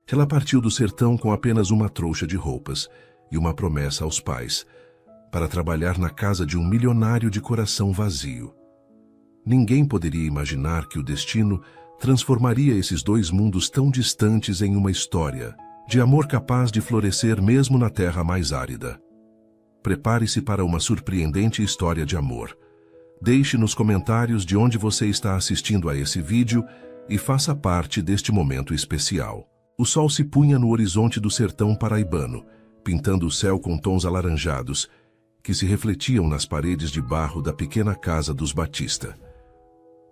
Ela partiu do sertão com apenas uma trouxa de roupas e uma promessa aos pais, para trabalhar na casa de um milionário de coração vazio. Ninguém poderia imaginar que o destino transformaria esses dois mundos tão distantes em uma história de amor capaz de florescer mesmo na terra mais árida. Prepare-se para uma surpreendente história de amor. Deixe nos comentários de onde você está assistindo a esse vídeo e faça parte deste momento especial. O sol se punha no horizonte do sertão paraibano, pintando o céu com tons alaranjados, que se refletiam nas paredes de barro da pequena casa dos Batista.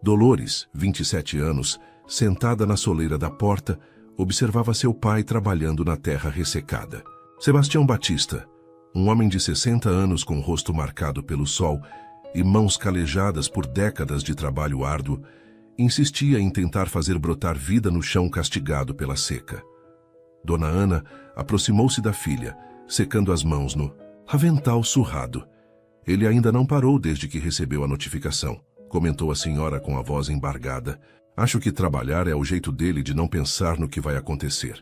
Dolores, 27 anos, sentada na soleira da porta, observava seu pai trabalhando na terra ressecada. Sebastião Batista, um homem de 60 anos com o rosto marcado pelo sol e mãos calejadas por décadas de trabalho árduo, insistia em tentar fazer brotar vida no chão castigado pela seca. Dona Ana aproximou-se da filha, secando as mãos no avental surrado. Ele ainda não parou desde que recebeu a notificação, comentou a senhora com a voz embargada. Acho que trabalhar é o jeito dele de não pensar no que vai acontecer.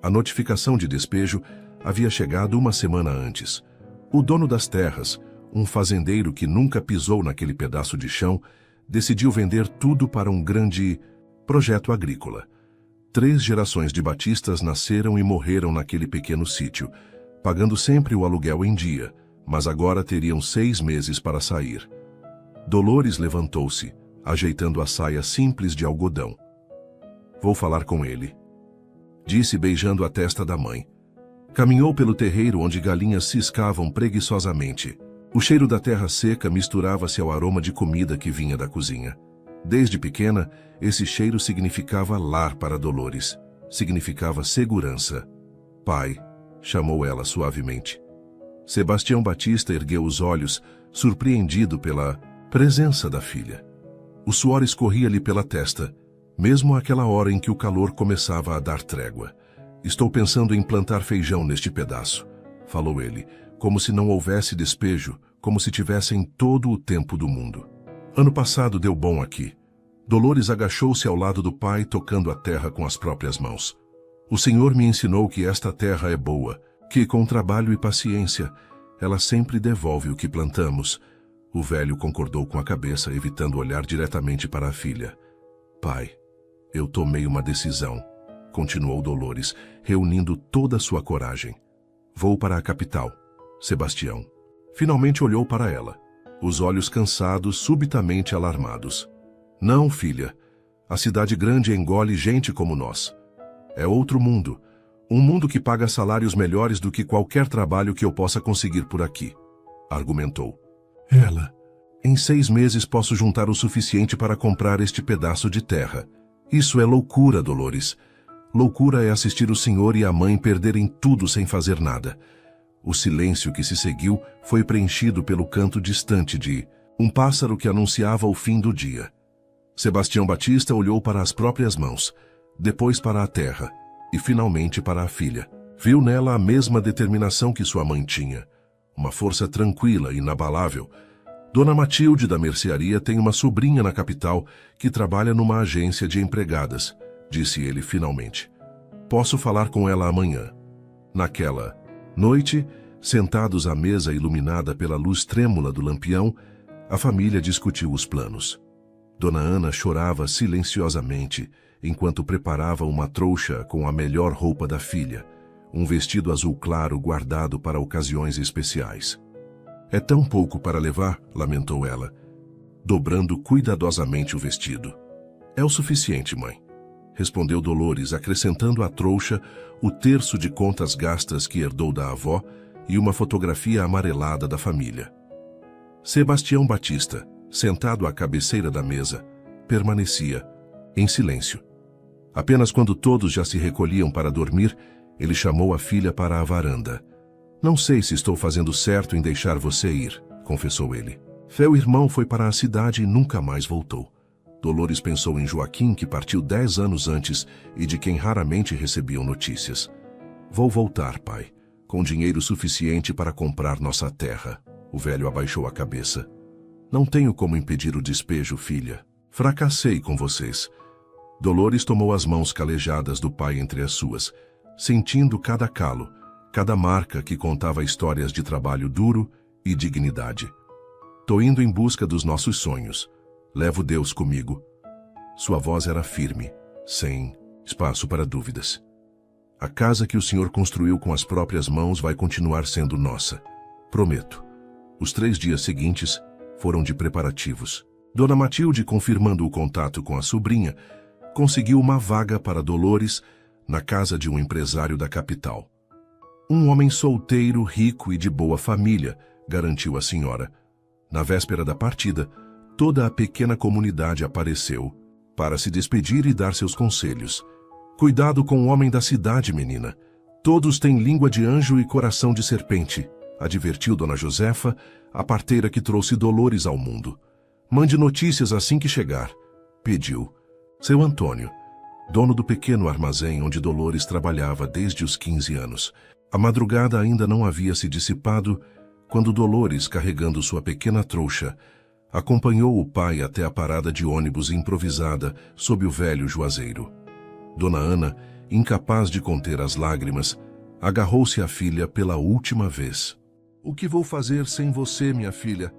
A notificação de despejo havia chegado uma semana antes. O dono das terras, um fazendeiro que nunca pisou naquele pedaço de chão, decidiu vender tudo para um grande projeto agrícola. 3 gerações de Batistas nasceram e morreram naquele pequeno sítio, pagando sempre o aluguel em dia, mas agora teriam 6 meses para sair. Dolores levantou-se, ajeitando a saia simples de algodão. Vou falar com ele, disse beijando a testa da mãe. Caminhou pelo terreiro onde galinhas ciscavam preguiçosamente. O cheiro da terra seca misturava-se ao aroma de comida que vinha da cozinha. Desde pequena, esse cheiro significava lar para Dolores. Significava segurança. Pai, chamou ela suavemente. Sebastião Batista ergueu os olhos, surpreendido pela presença da filha. O suor escorria-lhe pela testa, mesmo àquela hora em que o calor começava a dar trégua. Estou pensando em plantar feijão neste pedaço, falou ele, como se não houvesse despejo, como se tivessem todo o tempo do mundo. Ano passado deu bom aqui. Dolores agachou-se ao lado do pai, tocando a terra com as próprias mãos. O Senhor me ensinou que esta terra é boa, que com trabalho e paciência, ela sempre devolve o que plantamos. O velho concordou com a cabeça, evitando olhar diretamente para a filha. Pai, eu tomei uma decisão, continuou Dolores, reunindo toda a sua coragem. Vou para a capital. Sebastião finalmente olhou para ela, os olhos cansados, subitamente alarmados. Não, filha. A cidade grande engole gente como nós. É outro mundo. Um mundo que paga salários melhores do que qualquer trabalho que eu possa conseguir por aqui, argumentou. Em 6 meses posso juntar o suficiente para comprar este pedaço de terra. Isso é loucura, Dolores. Loucura é assistir o senhor e a mãe perderem tudo sem fazer nada. O silêncio que se seguiu foi preenchido pelo canto distante de um pássaro que anunciava o fim do dia. Sebastião Batista olhou para as próprias mãos, depois para a terra e finalmente para a filha. Viu nela a mesma determinação que sua mãe tinha, uma força tranquila e inabalável. Dona Matilde da mercearia tem uma sobrinha na capital que trabalha numa agência de empregadas, disse ele finalmente. Posso falar com ela amanhã. Naquela noite, sentados à mesa iluminada pela luz trêmula do lampião, a família discutiu os planos. Dona Ana chorava silenciosamente enquanto preparava uma trouxa com a melhor roupa da filha, um vestido azul claro guardado para ocasiões especiais. É tão pouco para levar, lamentou ela, dobrando cuidadosamente o vestido. É o suficiente, mãe, respondeu Dolores, acrescentando à trouxa o terço de contas gastas que herdou da avó e uma fotografia amarelada da família. Sebastião Batista, sentado à cabeceira da mesa, permanecia em silêncio. Apenas quando todos já se recolhiam para dormir, ele chamou a filha para a varanda. Não sei se estou fazendo certo em deixar você ir, confessou ele. Seu irmão foi para a cidade e nunca mais voltou. Dolores pensou em Joaquim, que partiu 10 anos antes e de quem raramente recebiam notícias. Vou voltar, pai, com dinheiro suficiente para comprar nossa terra. O velho abaixou a cabeça. Não tenho como impedir o despejo, filha. Fracassei com vocês. Dolores tomou as mãos calejadas do pai entre as suas, sentindo cada calo, cada marca que contava histórias de trabalho duro e dignidade. "Tô indo em busca dos nossos sonhos. Levo Deus comigo." Sua voz era firme, sem espaço para dúvidas. "A casa que o Senhor construiu com as próprias mãos vai continuar sendo nossa. Prometo." Os 3 dias seguintes foram de preparativos. Dona Matilde, confirmando o contato com a sobrinha, conseguiu uma vaga para Dolores na casa de um empresário da capital. "Um homem solteiro, rico e de boa família", garantiu a senhora. Na véspera da partida, toda a pequena comunidade apareceu para se despedir e dar seus conselhos. "Cuidado com o homem da cidade, menina. Todos têm língua de anjo e coração de serpente", advertiu Dona Josefa, a parteira que trouxe Dolores ao mundo. "Mande notícias assim que chegar", pediu. Seu Antônio, dono do pequeno armazém onde Dolores trabalhava desde os 15 anos. A madrugada ainda não havia se dissipado quando Dolores, carregando sua pequena trouxa, acompanhou o pai até a parada de ônibus improvisada sob o velho juazeiro. Dona Ana, incapaz de conter as lágrimas, agarrou-se à filha pela última vez. "O que vou fazer sem você, minha filha?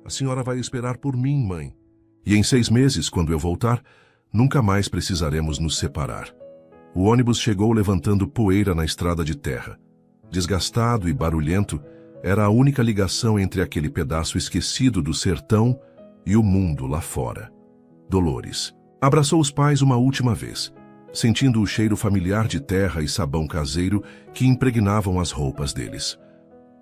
A senhora vai esperar por mim, mãe. E em 6 meses, quando eu voltar, nunca mais precisaremos nos separar." O ônibus chegou levantando poeira na estrada de terra. Desgastado e barulhento, era a única ligação entre aquele pedaço esquecido do sertão e o mundo lá fora. Dolores abraçou os pais uma última vez, sentindo o cheiro familiar de terra e sabão caseiro que impregnavam as roupas deles.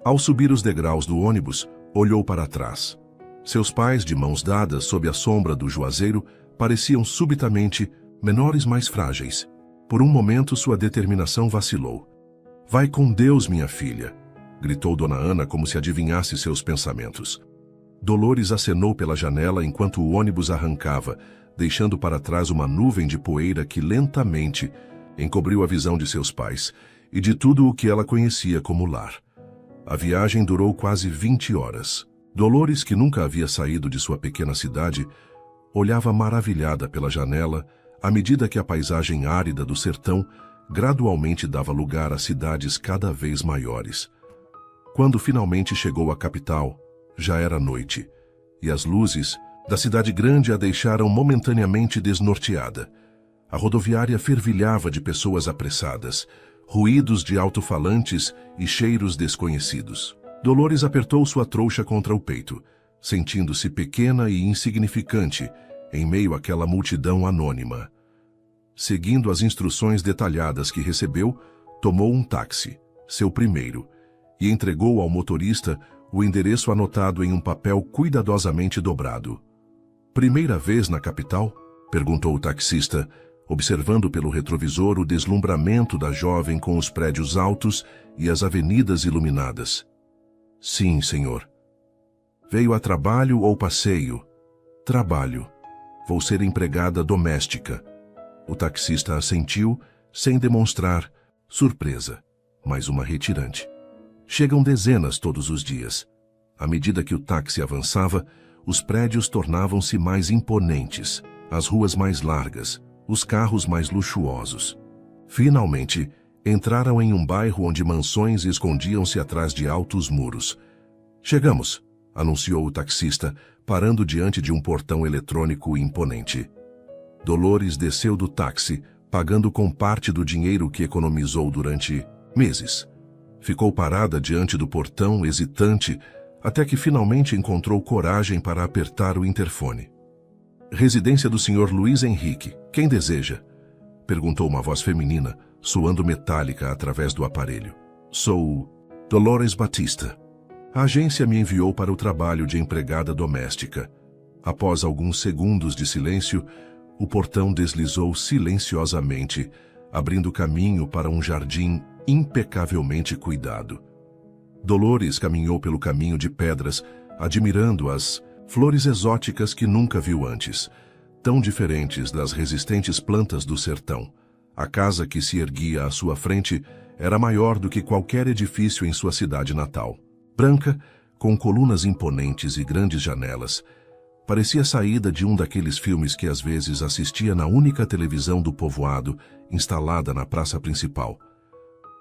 Ao subir os degraus do ônibus, olhou para trás. Seus pais, de mãos dadas sob a sombra do juazeiro, pareciam subitamente menores, mais frágeis. Por um momento, sua determinação vacilou. "Vai com Deus, minha filha", gritou Dona Ana como se adivinhasse seus pensamentos. Dolores acenou pela janela enquanto o ônibus arrancava, deixando para trás uma nuvem de poeira que lentamente encobriu a visão de seus pais e de tudo o que ela conhecia como lar. A viagem durou quase 20 horas. Dolores, que nunca havia saído de sua pequena cidade, olhava maravilhada pela janela à medida que a paisagem árida do sertão gradualmente dava lugar a cidades cada vez maiores. Quando finalmente chegou à capital, já era noite, e as luzes da cidade grande a deixaram momentaneamente desnorteada. A rodoviária fervilhava de pessoas apressadas, ruídos de alto-falantes e cheiros desconhecidos. Dolores apertou sua trouxa contra o peito, sentindo-se pequena e insignificante em meio àquela multidão anônima. Seguindo as instruções detalhadas que recebeu, tomou um táxi, seu primeiro, e entregou ao motorista o endereço anotado em um papel cuidadosamente dobrado. "Primeira vez na capital?" perguntou o taxista, observando pelo retrovisor o deslumbramento da jovem com os prédios altos e as avenidas iluminadas. "Sim, senhor." "Veio a trabalho ou passeio?" "Trabalho. Vou ser empregada doméstica." O taxista assentiu, sem demonstrar surpresa, mas uma retirante. "Chegam dezenas todos os dias." À medida que o táxi avançava, os prédios tornavam-se mais imponentes, as ruas mais largas, os carros mais luxuosos. Finalmente, entraram em um bairro onde mansões escondiam-se atrás de altos muros. "Chegamos", anunciou o taxista, parando diante de um portão eletrônico imponente. Dolores desceu do táxi, pagando com parte do dinheiro que economizou durante meses. Ficou parada diante do portão, hesitante, até que finalmente encontrou coragem para apertar o interfone. "Residência do Sr. Luiz Henrique. Quem deseja?" perguntou uma voz feminina, soando metálica através do aparelho. "Sou Dolores Batista. A agência me enviou para o trabalho de empregada doméstica." Após alguns segundos de silêncio, o portão deslizou silenciosamente, abrindo caminho para um jardim impecavelmente cuidado. Dolores caminhou pelo caminho de pedras, admirando as flores exóticas que nunca viu antes, tão diferentes das resistentes plantas do sertão. A casa que se erguia à sua frente era maior do que qualquer edifício em sua cidade natal. Branca, com colunas imponentes e grandes janelas, Parecia saída de um daqueles filmes que às vezes assistia na única televisão do povoado, instalada na praça principal.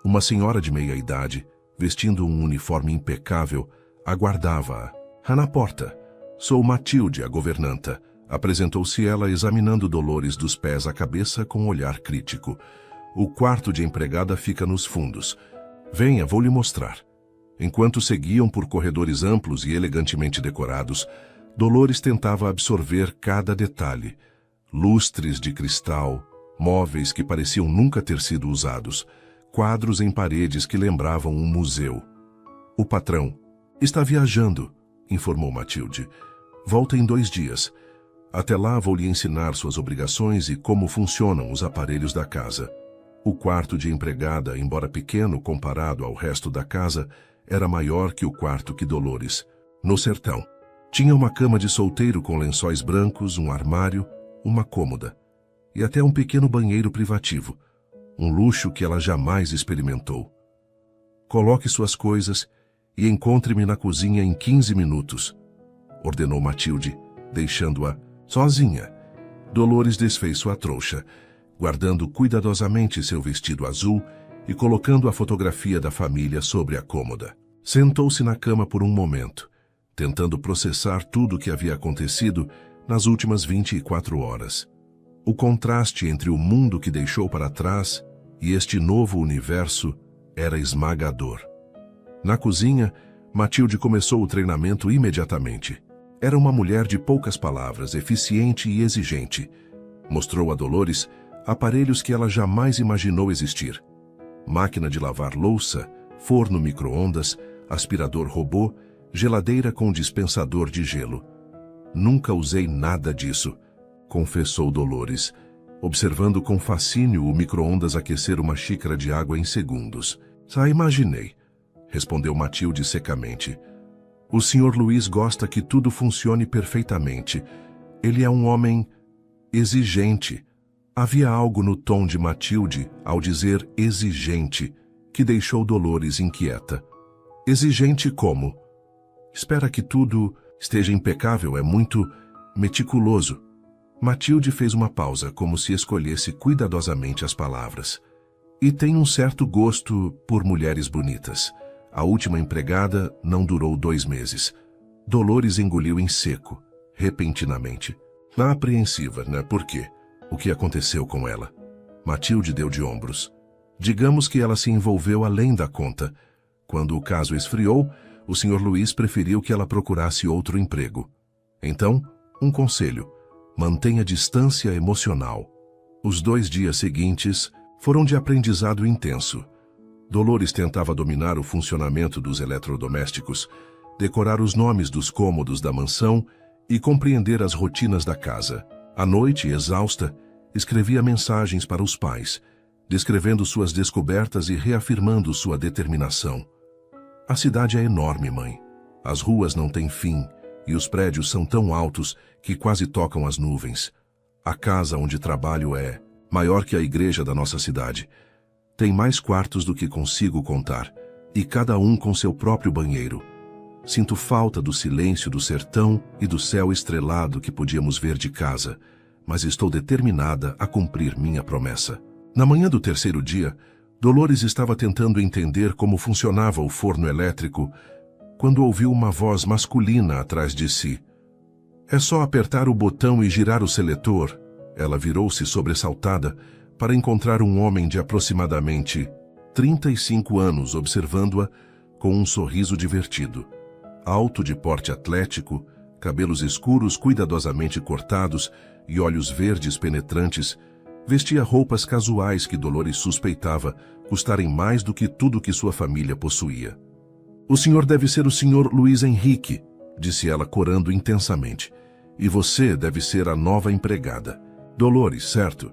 Uma senhora de meia-idade, vestindo um uniforme impecável, aguardava-a. Na porta. Sou Matilde, a governanta. Apresentou-se ela examinando Dolores dos pés à cabeça com um olhar crítico. O quarto de empregada fica nos fundos. Venha, vou lhe mostrar. Enquanto seguiam por corredores amplos e elegantemente decorados, Dolores tentava absorver cada detalhe. Lustres de cristal, móveis que pareciam nunca ter sido usados, quadros em paredes que lembravam um museu. O patrão está viajando, informou Matilde. Volta em 2 dias. Até lá vou lhe ensinar suas obrigações e como funcionam os aparelhos da casa. O quarto de empregada, embora pequeno comparado ao resto da casa, era maior que o quarto que Dolores, no sertão. Tinha uma cama de solteiro com lençóis brancos, um armário, uma cômoda e até um pequeno banheiro privativo, um luxo que ela jamais experimentou. Coloque suas coisas e encontre-me na cozinha em 15 minutos, ordenou Matilde, deixando-a sozinha. Dolores desfez sua trouxa, guardando cuidadosamente seu vestido azul e colocando a fotografia da família sobre a cômoda. Sentou-se na cama por um momento, tentando processar tudo o que havia acontecido nas últimas 24 horas. O contraste entre o mundo que deixou para trás e este novo universo era esmagador. Na cozinha, Matilde começou o treinamento imediatamente. Era uma mulher de poucas palavras, eficiente e exigente. Mostrou a Dolores aparelhos que ela jamais imaginou existir. Máquina de lavar louça, forno micro-ondas, aspirador robô, geladeira com dispensador de gelo. Nunca usei nada disso, confessou Dolores, observando com fascínio o micro-ondas aquecer uma xícara de água em segundos. Imaginei, respondeu Matilde secamente. O Sr. Luiz gosta que tudo funcione perfeitamente. Ele é um homem exigente. Havia algo no tom de Matilde ao dizer exigente, que deixou Dolores inquieta. Exigente como? Espera que tudo esteja impecável, é muito meticuloso. Matilde fez uma pausa, como se escolhesse cuidadosamente as palavras. E tem um certo gosto por mulheres bonitas. A última empregada não durou 2 meses. Dolores engoliu em seco, repentinamente. Apreensiva, né? Por quê? O que aconteceu com ela? Matilde deu de ombros. Digamos que ela se envolveu além da conta. Quando o caso esfriou, o Sr. Luiz preferiu que ela procurasse outro emprego. Então, um conselho: mantenha distância emocional. Os 2 dias seguintes foram de aprendizado intenso. Dolores tentava dominar o funcionamento dos eletrodomésticos, decorar os nomes dos cômodos da mansão e compreender as rotinas da casa. À noite, exausta, escrevia mensagens para os pais, descrevendo suas descobertas e reafirmando sua determinação. A cidade é enorme, mãe. As ruas não têm fim e os prédios são tão altos que quase tocam as nuvens. A casa onde trabalho é maior que a igreja da nossa cidade. Tem mais quartos do que consigo contar, e cada um com seu próprio banheiro. Sinto falta do silêncio do sertão e do céu estrelado que podíamos ver de casa, mas estou determinada a cumprir minha promessa. Na manhã do 3º dia, Dolores estava tentando entender como funcionava o forno elétrico quando ouviu uma voz masculina atrás de si. É só apertar o botão e girar o seletor. Ela virou-se sobressaltada para encontrar um homem de aproximadamente 35 anos observando-a com um sorriso divertido. Alto, de porte atlético, cabelos escuros cuidadosamente cortados e olhos verdes penetrantes, vestia roupas casuais que Dolores suspeitava custarem mais do que tudo que sua família possuía. O senhor deve ser o Sr. Luiz Henrique, disse ela corando intensamente. E você deve ser a nova empregada. Dolores, certo?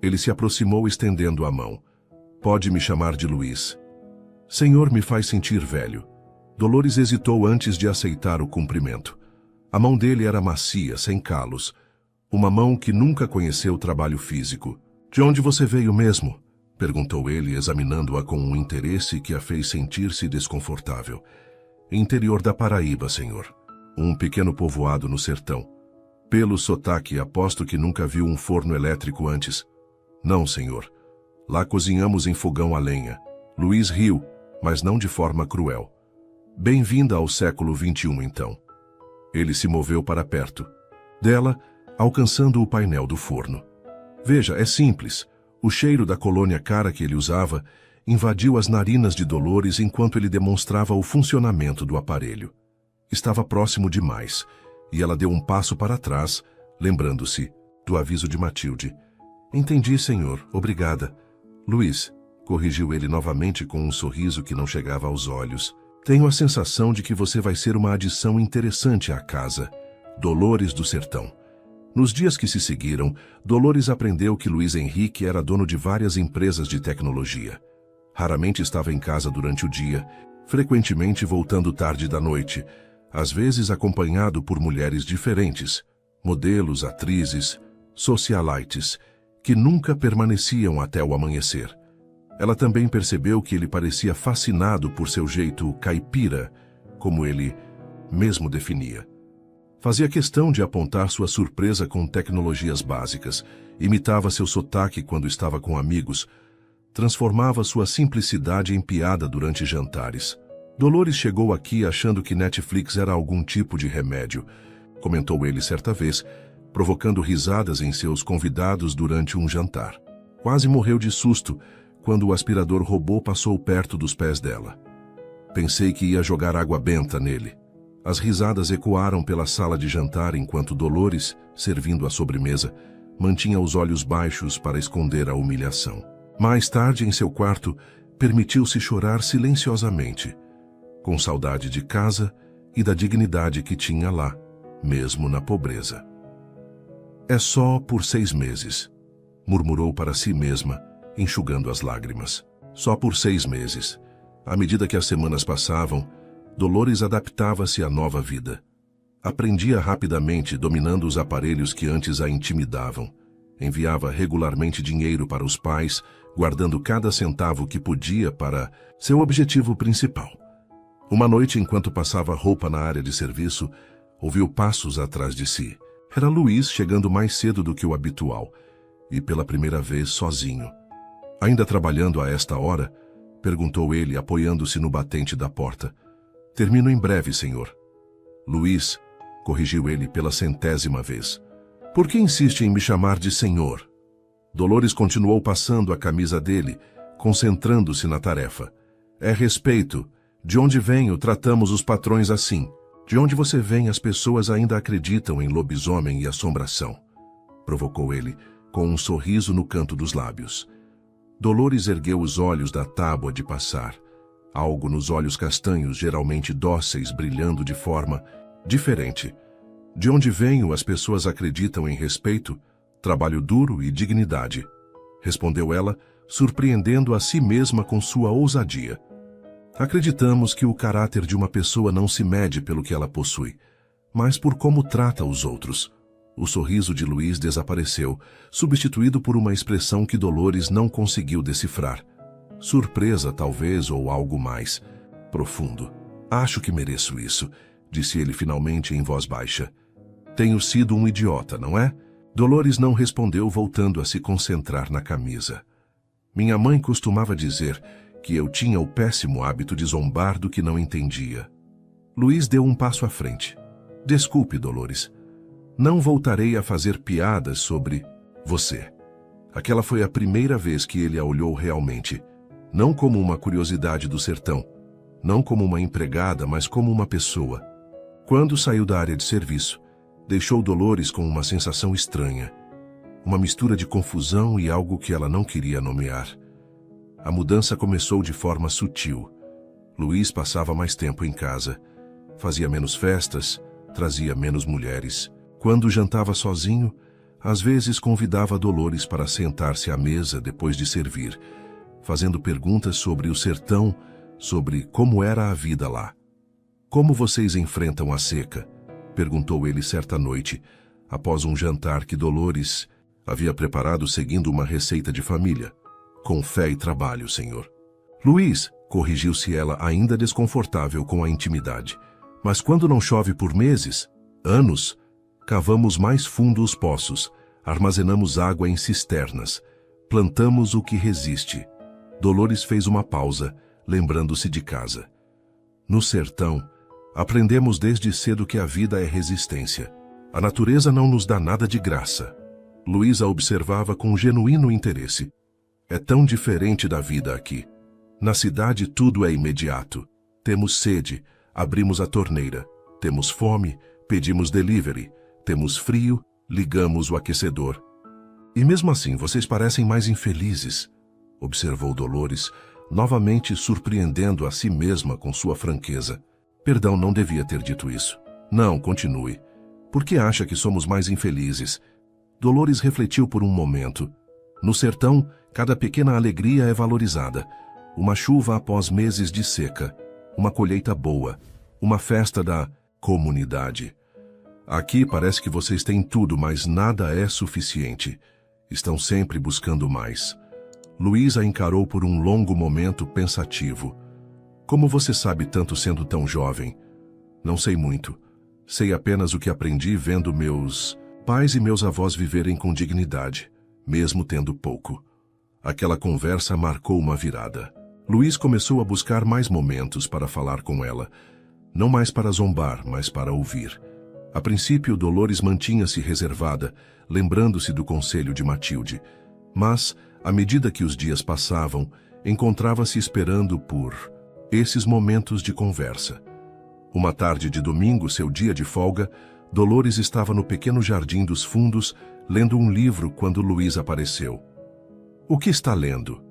Ele se aproximou estendendo a mão. Pode me chamar de Luiz. Senhor me faz sentir velho. Dolores hesitou antes de aceitar o cumprimento. A mão dele era macia, sem calos. Uma mão que nunca conheceu trabalho físico. De onde você veio mesmo? Perguntou ele, examinando-a com um interesse que a fez sentir-se desconfortável. Interior da Paraíba, senhor. Um pequeno povoado no sertão. Pelo sotaque, aposto que nunca viu um forno elétrico antes. Não, senhor. Lá cozinhamos em fogão a lenha. Luiz riu, mas não de forma cruel. Bem-vinda ao século XXI, então. Ele se moveu para perto dela, alcançando o painel do forno. Veja, é simples. O cheiro da colônia cara que ele usava invadiu as narinas de Dolores enquanto ele demonstrava o funcionamento do aparelho. Estava próximo demais, e ela deu um passo para trás, lembrando-se do aviso de Matilde. Entendi, senhor. Obrigada. Luiz, corrigiu ele novamente com um sorriso que não chegava aos olhos. Tenho a sensação de que você vai ser uma adição interessante à casa. Dolores do Sertão. Nos dias que se seguiram, Dolores aprendeu que Luiz Henrique era dono de várias empresas de tecnologia. Raramente estava em casa durante o dia, frequentemente voltando tarde da noite, às vezes acompanhado por mulheres diferentes, modelos, atrizes, socialites, que nunca permaneciam até o amanhecer. Ela também percebeu que ele parecia fascinado por seu jeito caipira, como ele mesmo definia. Fazia questão de apontar sua surpresa com tecnologias básicas, imitava seu sotaque quando estava com amigos, transformava sua simplicidade em piada durante jantares. Dolores chegou aqui achando que Netflix era algum tipo de remédio, comentou ele certa vez, provocando risadas em seus convidados durante um jantar. Quase morreu de susto quando o aspirador robô passou perto dos pés dela. Pensei que ia jogar água benta nele. As risadas ecoaram pela sala de jantar enquanto Dolores, servindo a sobremesa, mantinha os olhos baixos para esconder a humilhação. Mais tarde, em seu quarto, permitiu-se chorar silenciosamente, com saudade de casa e da dignidade que tinha lá, mesmo na pobreza. É só por 6 meses, murmurou para si mesma, enxugando as lágrimas. Só por 6 meses. À medida que as semanas passavam, Dolores adaptava-se à nova vida. Aprendia rapidamente, dominando os aparelhos que antes a intimidavam. Enviava regularmente dinheiro para os pais, guardando cada centavo que podia para seu objetivo principal. Uma noite, enquanto passava roupa na área de serviço, ouviu passos atrás de si. Era Luiz chegando mais cedo do que o habitual, e pela primeira vez sozinho. Ainda trabalhando a esta hora? Perguntou ele, apoiando-se no batente da porta. Termino em breve, senhor. Luiz, corrigiu ele pela 100ª vez. Por que insiste em me chamar de senhor? Dolores continuou passando a camisa dele, concentrando-se na tarefa. É respeito. De onde venho, tratamos os patrões assim. De onde você vem, as pessoas ainda acreditam em lobisomem e assombração. Provocou ele, com um sorriso no canto dos lábios. Dolores ergueu os olhos da tábua de passar. Algo nos olhos castanhos, geralmente dóceis, brilhando de forma diferente. De onde venho, as pessoas acreditam em respeito, trabalho duro e dignidade. Respondeu ela, surpreendendo a si mesma com sua ousadia. Acreditamos que o caráter de uma pessoa não se mede pelo que ela possui, mas por como trata os outros. O sorriso de Luiz desapareceu, substituído por uma expressão que Dolores não conseguiu decifrar. Surpresa, talvez, ou algo mais profundo. Acho que mereço isso, disse ele finalmente em voz baixa. Tenho sido um idiota, não é? Dolores não respondeu, voltando a se concentrar na camisa. Minha mãe costumava dizer que eu tinha o péssimo hábito de zombar do que não entendia. Luiz deu um passo à frente. Desculpe, Dolores. Não voltarei a fazer piadas sobre você. Aquela foi a primeira vez que ele a olhou realmente, não como uma curiosidade do sertão, não como uma empregada, mas como uma pessoa. Quando saiu da área de serviço, deixou Dolores com uma sensação estranha, uma mistura de confusão e algo que ela não queria nomear. A mudança começou de forma sutil. Luiz passava mais tempo em casa, fazia menos festas, trazia menos mulheres. Quando jantava sozinho, às vezes convidava Dolores para sentar-se à mesa depois de servir, fazendo perguntas sobre o sertão, sobre como era a vida lá. Como vocês enfrentam a seca? Perguntou ele certa noite, após um jantar que Dolores havia preparado seguindo uma receita de família. Com fé e trabalho, senhor. Luiz, corrigiu-se ela ainda desconfortável com a intimidade. Mas quando não chove por meses? Anos? Cavamos mais fundo os poços, armazenamos água em cisternas, plantamos o que resiste. Dolores fez uma pausa, lembrando-se de casa. No sertão, aprendemos desde cedo que a vida é resistência. A natureza não nos dá nada de graça. Luísa observava com genuíno interesse. É tão diferente da vida aqui. Na cidade tudo é imediato. Temos sede, abrimos a torneira. Temos fome, pedimos delivery. Temos frio, ligamos o aquecedor. E mesmo assim, vocês parecem mais infelizes, observou Dolores, novamente surpreendendo a si mesma com sua franqueza. Perdão, não devia ter dito isso. Não, continue. Por que acha que somos mais infelizes? Dolores refletiu por um momento. No sertão, cada pequena alegria é valorizada. Uma chuva após meses de seca, uma colheita boa, uma festa da comunidade. Aqui parece que vocês têm tudo, mas nada é suficiente. Estão sempre buscando mais. Luísa encarou por um longo momento pensativo. Como você sabe tanto sendo tão jovem? Não sei muito. Sei apenas o que aprendi vendo meus pais e meus avós viverem com dignidade, mesmo tendo pouco. Aquela conversa marcou uma virada. Luís começou a buscar mais momentos para falar com ela. Não mais para zombar, mas para ouvir. A princípio, Dolores mantinha-se reservada, lembrando-se do conselho de Matilde. Mas, à medida que os dias passavam, encontrava-se esperando por esses momentos de conversa. Uma tarde de domingo, seu dia de folga, Dolores estava no pequeno jardim dos fundos, lendo um livro quando Luís apareceu. "O que está lendo?"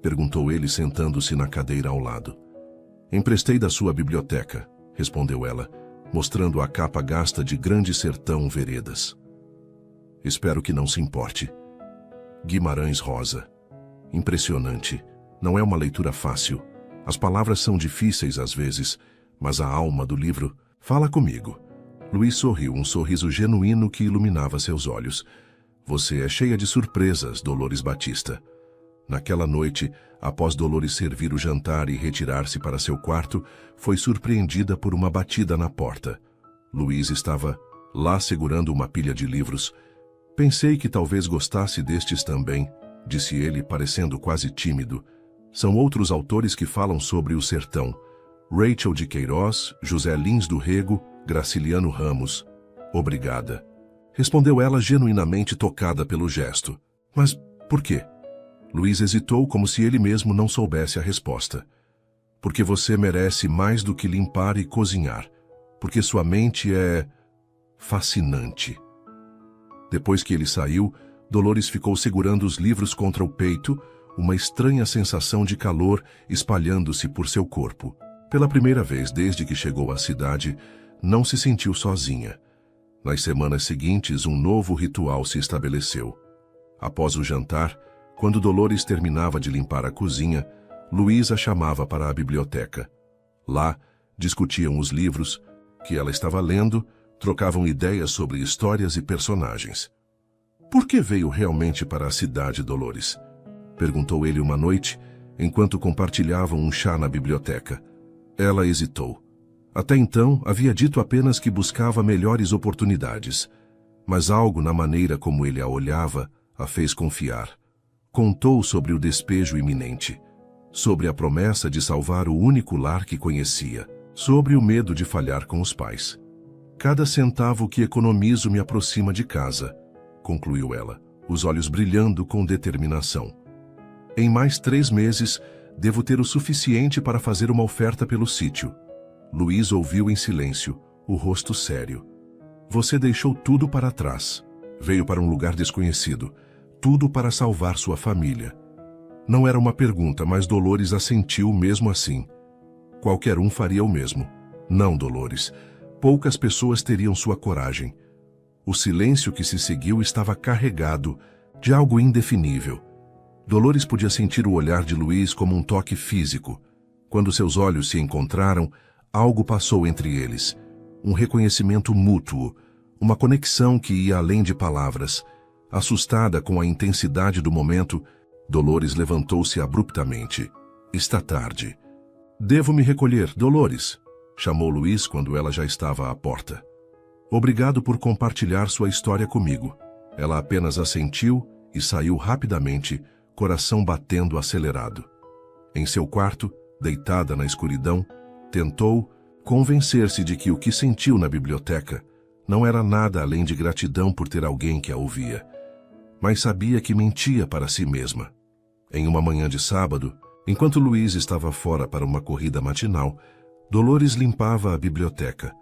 perguntou ele sentando-se na cadeira ao lado. "Emprestei da sua biblioteca", respondeu ela, mostrando a capa gasta de Grande Sertão Veredas. "Espero que não se importe." Guimarães Rosa. Impressionante. Não é uma leitura fácil. As palavras são difíceis às vezes, mas a alma do livro fala comigo. Luís sorriu, um sorriso genuíno que iluminava seus olhos. "Você é cheia de surpresas, Dolores Batista." Naquela noite, após Dolores servir o jantar e retirar-se para seu quarto, foi surpreendida por uma batida na porta. Luís estava lá segurando uma pilha de livros. "Pensei que talvez gostasse destes também", disse ele, parecendo quase tímido. "São outros autores que falam sobre o sertão. Rachel de Queiroz, José Lins do Rego, Graciliano Ramos." "Obrigada", respondeu ela genuinamente tocada pelo gesto. "Mas por quê?" Luís hesitou como se ele mesmo não soubesse a resposta. "Porque você merece mais do que limpar e cozinhar. Porque sua mente é fascinante." Depois que ele saiu, Dolores ficou segurando os livros contra o peito, uma estranha sensação de calor espalhando-se por seu corpo. Pela primeira vez desde que chegou à cidade, não se sentiu sozinha. Nas semanas seguintes, um novo ritual se estabeleceu. Após o jantar, quando Dolores terminava de limpar a cozinha, Luís a chamava para a biblioteca. Lá, discutiam os livros que ela estava lendo, trocavam ideias sobre histórias e personagens. "Por que veio realmente para a cidade, Dolores?" perguntou ele uma noite, enquanto compartilhavam um chá na biblioteca. Ela hesitou. Até então, havia dito apenas que buscava melhores oportunidades, mas algo na maneira como ele a olhava a fez confiar. Contou sobre o despejo iminente, sobre a promessa de salvar o único lar que conhecia, sobre o medo de falhar com os pais. "Cada centavo que economizo me aproxima de casa", concluiu ela, os olhos brilhando com determinação. "Em mais 3 meses, devo ter o suficiente para fazer uma oferta pelo sítio." Luís ouviu em silêncio, o rosto sério. "Você deixou tudo para trás. Veio para um lugar desconhecido. Tudo para salvar sua família." Não era uma pergunta, mas Dolores assentiu mesmo assim. Qualquer um faria o mesmo. Não, Dolores. Poucas pessoas teriam sua coragem. O silêncio que se seguiu estava carregado de algo indefinível. Dolores podia sentir o olhar de Luís como um toque físico. Quando seus olhos se encontraram, algo passou entre eles. Um reconhecimento mútuo, uma conexão que ia além de palavras. Assustada com a intensidade do momento, Dolores levantou-se abruptamente. "Está tarde." "Devo me recolher, Dolores", chamou Luís quando ela já estava à porta. Obrigado por compartilhar sua história comigo. Ela apenas assentiu e saiu rapidamente, coração batendo acelerado. Em seu quarto, deitada na escuridão, tentou convencer-se de que o que sentiu na biblioteca não era nada além de gratidão por ter alguém que a ouvia, mas sabia que mentia para si mesma. Em uma manhã de sábado, enquanto Luiz estava fora para uma corrida matinal, Dolores limpava a biblioteca.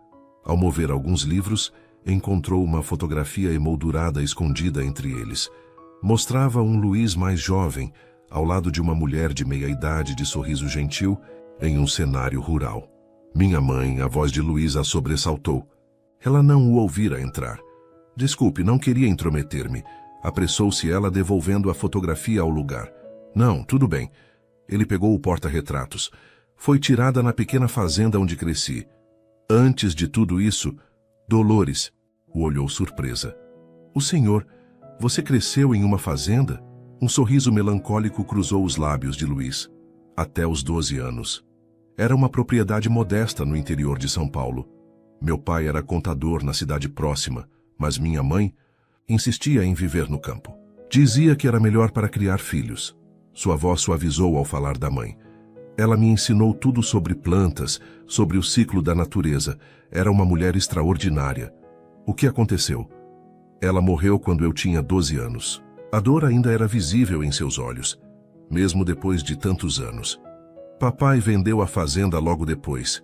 Ao mover alguns livros, encontrou uma fotografia emoldurada escondida entre eles. Mostrava um Luiz mais jovem, ao lado de uma mulher de meia-idade de sorriso gentil, em um cenário rural. Minha mãe, a voz de Luiz, a sobressaltou. Ela não o ouvira entrar. Desculpe, não queria intrometer-me. Apressou-se ela, devolvendo a fotografia ao lugar. Não, tudo bem. Ele pegou o porta-retratos. Foi tirada na pequena fazenda onde cresci. Antes de tudo isso, Dolores o olhou surpresa. O senhor, você cresceu em uma fazenda? Um sorriso melancólico cruzou os lábios de Luiz. Até os 12 anos. Era uma propriedade modesta no interior de São Paulo. Meu pai era contador na cidade próxima, mas minha mãe insistia em viver no campo. Dizia que era melhor para criar filhos. Sua voz suavizou ao falar da mãe. Ela me ensinou tudo sobre plantas, sobre o ciclo da natureza. Era uma mulher extraordinária. O que aconteceu? Ela morreu quando eu tinha 12 anos. A dor ainda era visível em seus olhos, mesmo depois de tantos anos. Papai vendeu a fazenda logo depois.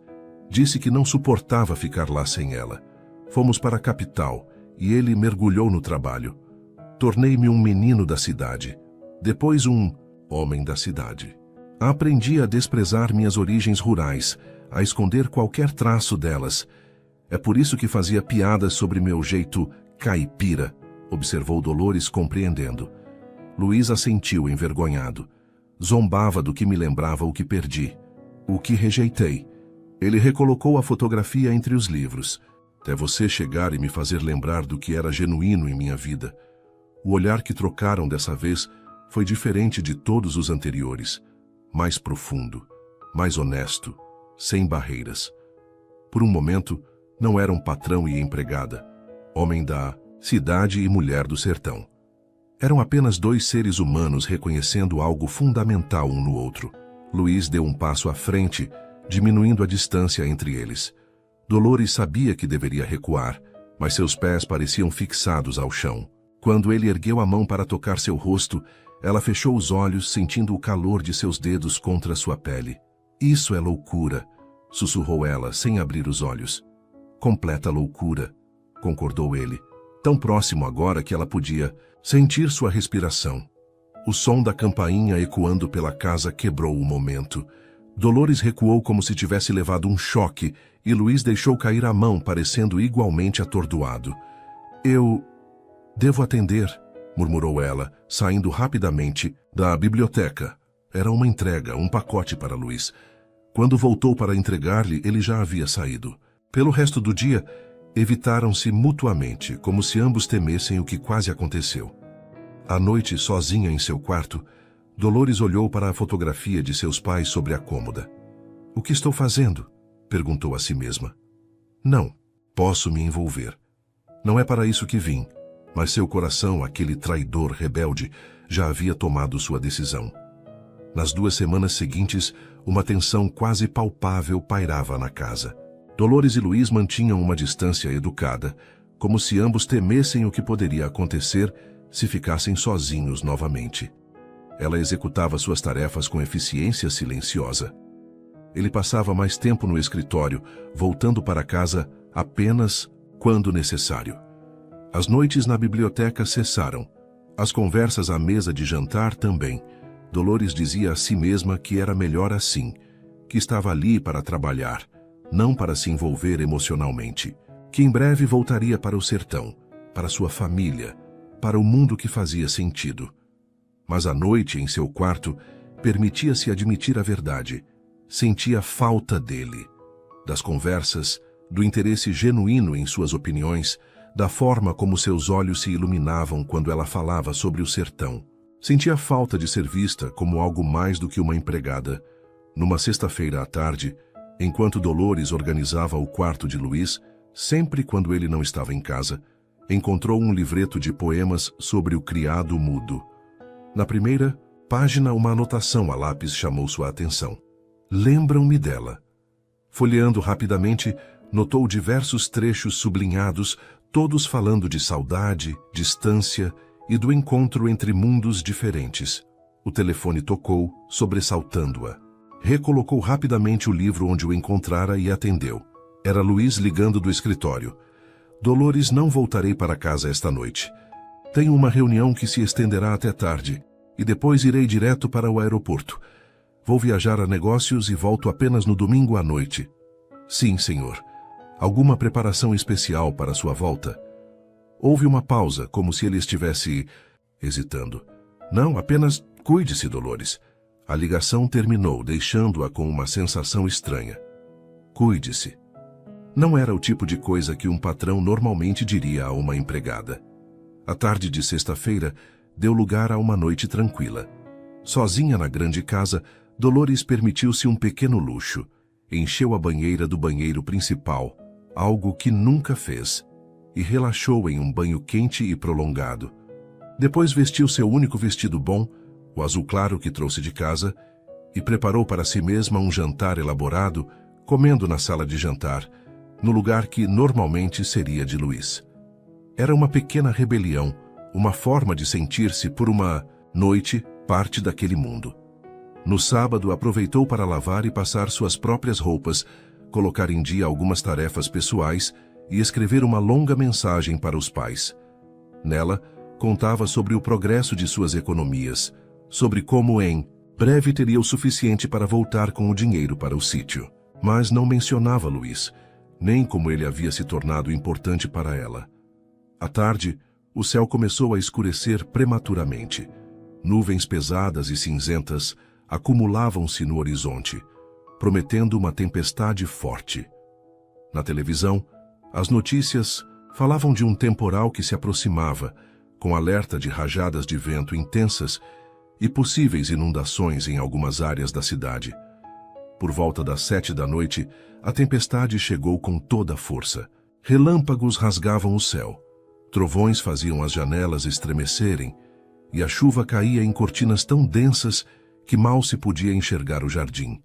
Disse que não suportava ficar lá sem ela. Fomos para a capital e ele mergulhou no trabalho. Tornei-me um menino da cidade. Depois um homem da cidade. Aprendi a desprezar minhas origens rurais, a esconder qualquer traço delas. É por isso que fazia piadas sobre meu jeito caipira, observou Dolores, compreendendo. Luiz assentiu envergonhado. Zombava do que me lembrava o que perdi, o que rejeitei. Ele recolocou a fotografia entre os livros. Até você chegar e me fazer lembrar do que era genuíno em minha vida. O olhar que trocaram dessa vez foi diferente de todos os anteriores. Mais profundo, mais honesto, sem barreiras. Por um momento, não eram patrão e empregada, homem da cidade e mulher do sertão. Eram apenas dois seres humanos reconhecendo algo fundamental um no outro. Luiz deu um passo à frente, diminuindo a distância entre eles. Dolores sabia que deveria recuar, mas seus pés pareciam fixados ao chão. Quando ele ergueu a mão para tocar seu rosto, ela fechou os olhos, sentindo o calor de seus dedos contra sua pele. Isso é loucura, sussurrou ela, sem abrir os olhos. Completa loucura, concordou ele, tão próximo agora que ela podia sentir sua respiração. O som da campainha ecoando pela casa quebrou o momento. Dolores recuou como se tivesse levado um choque e Luiz deixou cair a mão, parecendo igualmente atordoado. Eu devo atender, murmurou ela, saindo rapidamente da biblioteca. Era uma entrega, um pacote para Luiz. Quando voltou para entregar-lhe, ele já havia saído. Pelo resto do dia, evitaram-se mutuamente, como se ambos temessem o que quase aconteceu. À noite, sozinha em seu quarto, Dolores olhou para a fotografia de seus pais sobre a cômoda. O que estou fazendo? Perguntou a si mesma. Não, posso me envolver. Não é para isso que vim. Mas seu coração, aquele traidor rebelde, já havia tomado sua decisão. Nas 2 semanas seguintes, uma tensão quase palpável pairava na casa. Dolores e Luiz mantinham uma distância educada, como se ambos temessem o que poderia acontecer se ficassem sozinhos novamente. Ela executava suas tarefas com eficiência silenciosa. Ele passava mais tempo no escritório, voltando para casa apenas quando necessário. As noites na biblioteca cessaram. As conversas à mesa de jantar também. Dolores dizia a si mesma que era melhor assim, que estava ali para trabalhar, não para se envolver emocionalmente, que em breve voltaria para o sertão, para sua família, para o mundo que fazia sentido. Mas à noite, em seu quarto, permitia-se admitir a verdade. Sentia falta dele, das conversas, do interesse genuíno em suas opiniões, da forma como seus olhos se iluminavam quando ela falava sobre o sertão. Sentia falta de ser vista como algo mais do que uma empregada. Numa sexta-feira à tarde, enquanto Dolores organizava o quarto de Luiz, Sempre quando ele não estava em casa, encontrou um livreto de poemas sobre o criado mudo. Na primeira página, uma anotação a lápis chamou sua atenção. Lembram-me dela. Folheando rapidamente, notou diversos trechos sublinhados, todos falando de saudade, distância e do encontro entre mundos diferentes. O telefone tocou, sobressaltando-a. Recolocou rapidamente o livro onde o encontrara e atendeu. Era Luiz ligando do escritório. Dolores, não voltarei para casa esta noite. Tenho uma reunião que se estenderá até tarde, e depois irei direto para o aeroporto. Vou viajar a negócios e volto apenas no domingo à noite. Sim, senhor. Alguma preparação especial para sua volta? Houve uma pausa, como se ele estivesse hesitando. Não, apenas cuide-se, Dolores. A ligação terminou, deixando-a com uma sensação estranha. Cuide-se. Não era o tipo de coisa que um patrão normalmente diria a uma empregada. A tarde de sexta-feira deu lugar a uma noite tranquila. Sozinha na grande casa, Dolores permitiu-se um pequeno luxo. Encheu a banheira do banheiro principal, algo que nunca fez, e relaxou em um banho quente e prolongado. Depois vestiu seu único vestido bom, o azul claro que trouxe de casa, e preparou para si mesma um jantar elaborado, comendo na sala de jantar, no lugar que normalmente seria de Luiz. Era uma pequena rebelião, uma forma de sentir-se por uma noite parte daquele mundo. No sábado, aproveitou para lavar e passar suas próprias roupas, colocar em dia algumas tarefas pessoais e escrever uma longa mensagem para os pais. Nela, contava sobre o progresso de suas economias, sobre como em breve teria o suficiente para voltar com o dinheiro para o sítio. Mas não mencionava Luiz, nem como ele havia se tornado importante para ela. À tarde, o céu começou a escurecer prematuramente. Nuvens pesadas e cinzentas acumulavam-se no horizonte, prometendo uma tempestade forte. Na televisão, as notícias falavam de um temporal que se aproximava, com alerta de rajadas de vento intensas e possíveis inundações em algumas áreas da cidade. Por volta das 7 da noite, a tempestade chegou com toda a força. Relâmpagos rasgavam o céu, trovões faziam as janelas estremecerem, e a chuva caía em cortinas tão densas que mal se podia enxergar o jardim.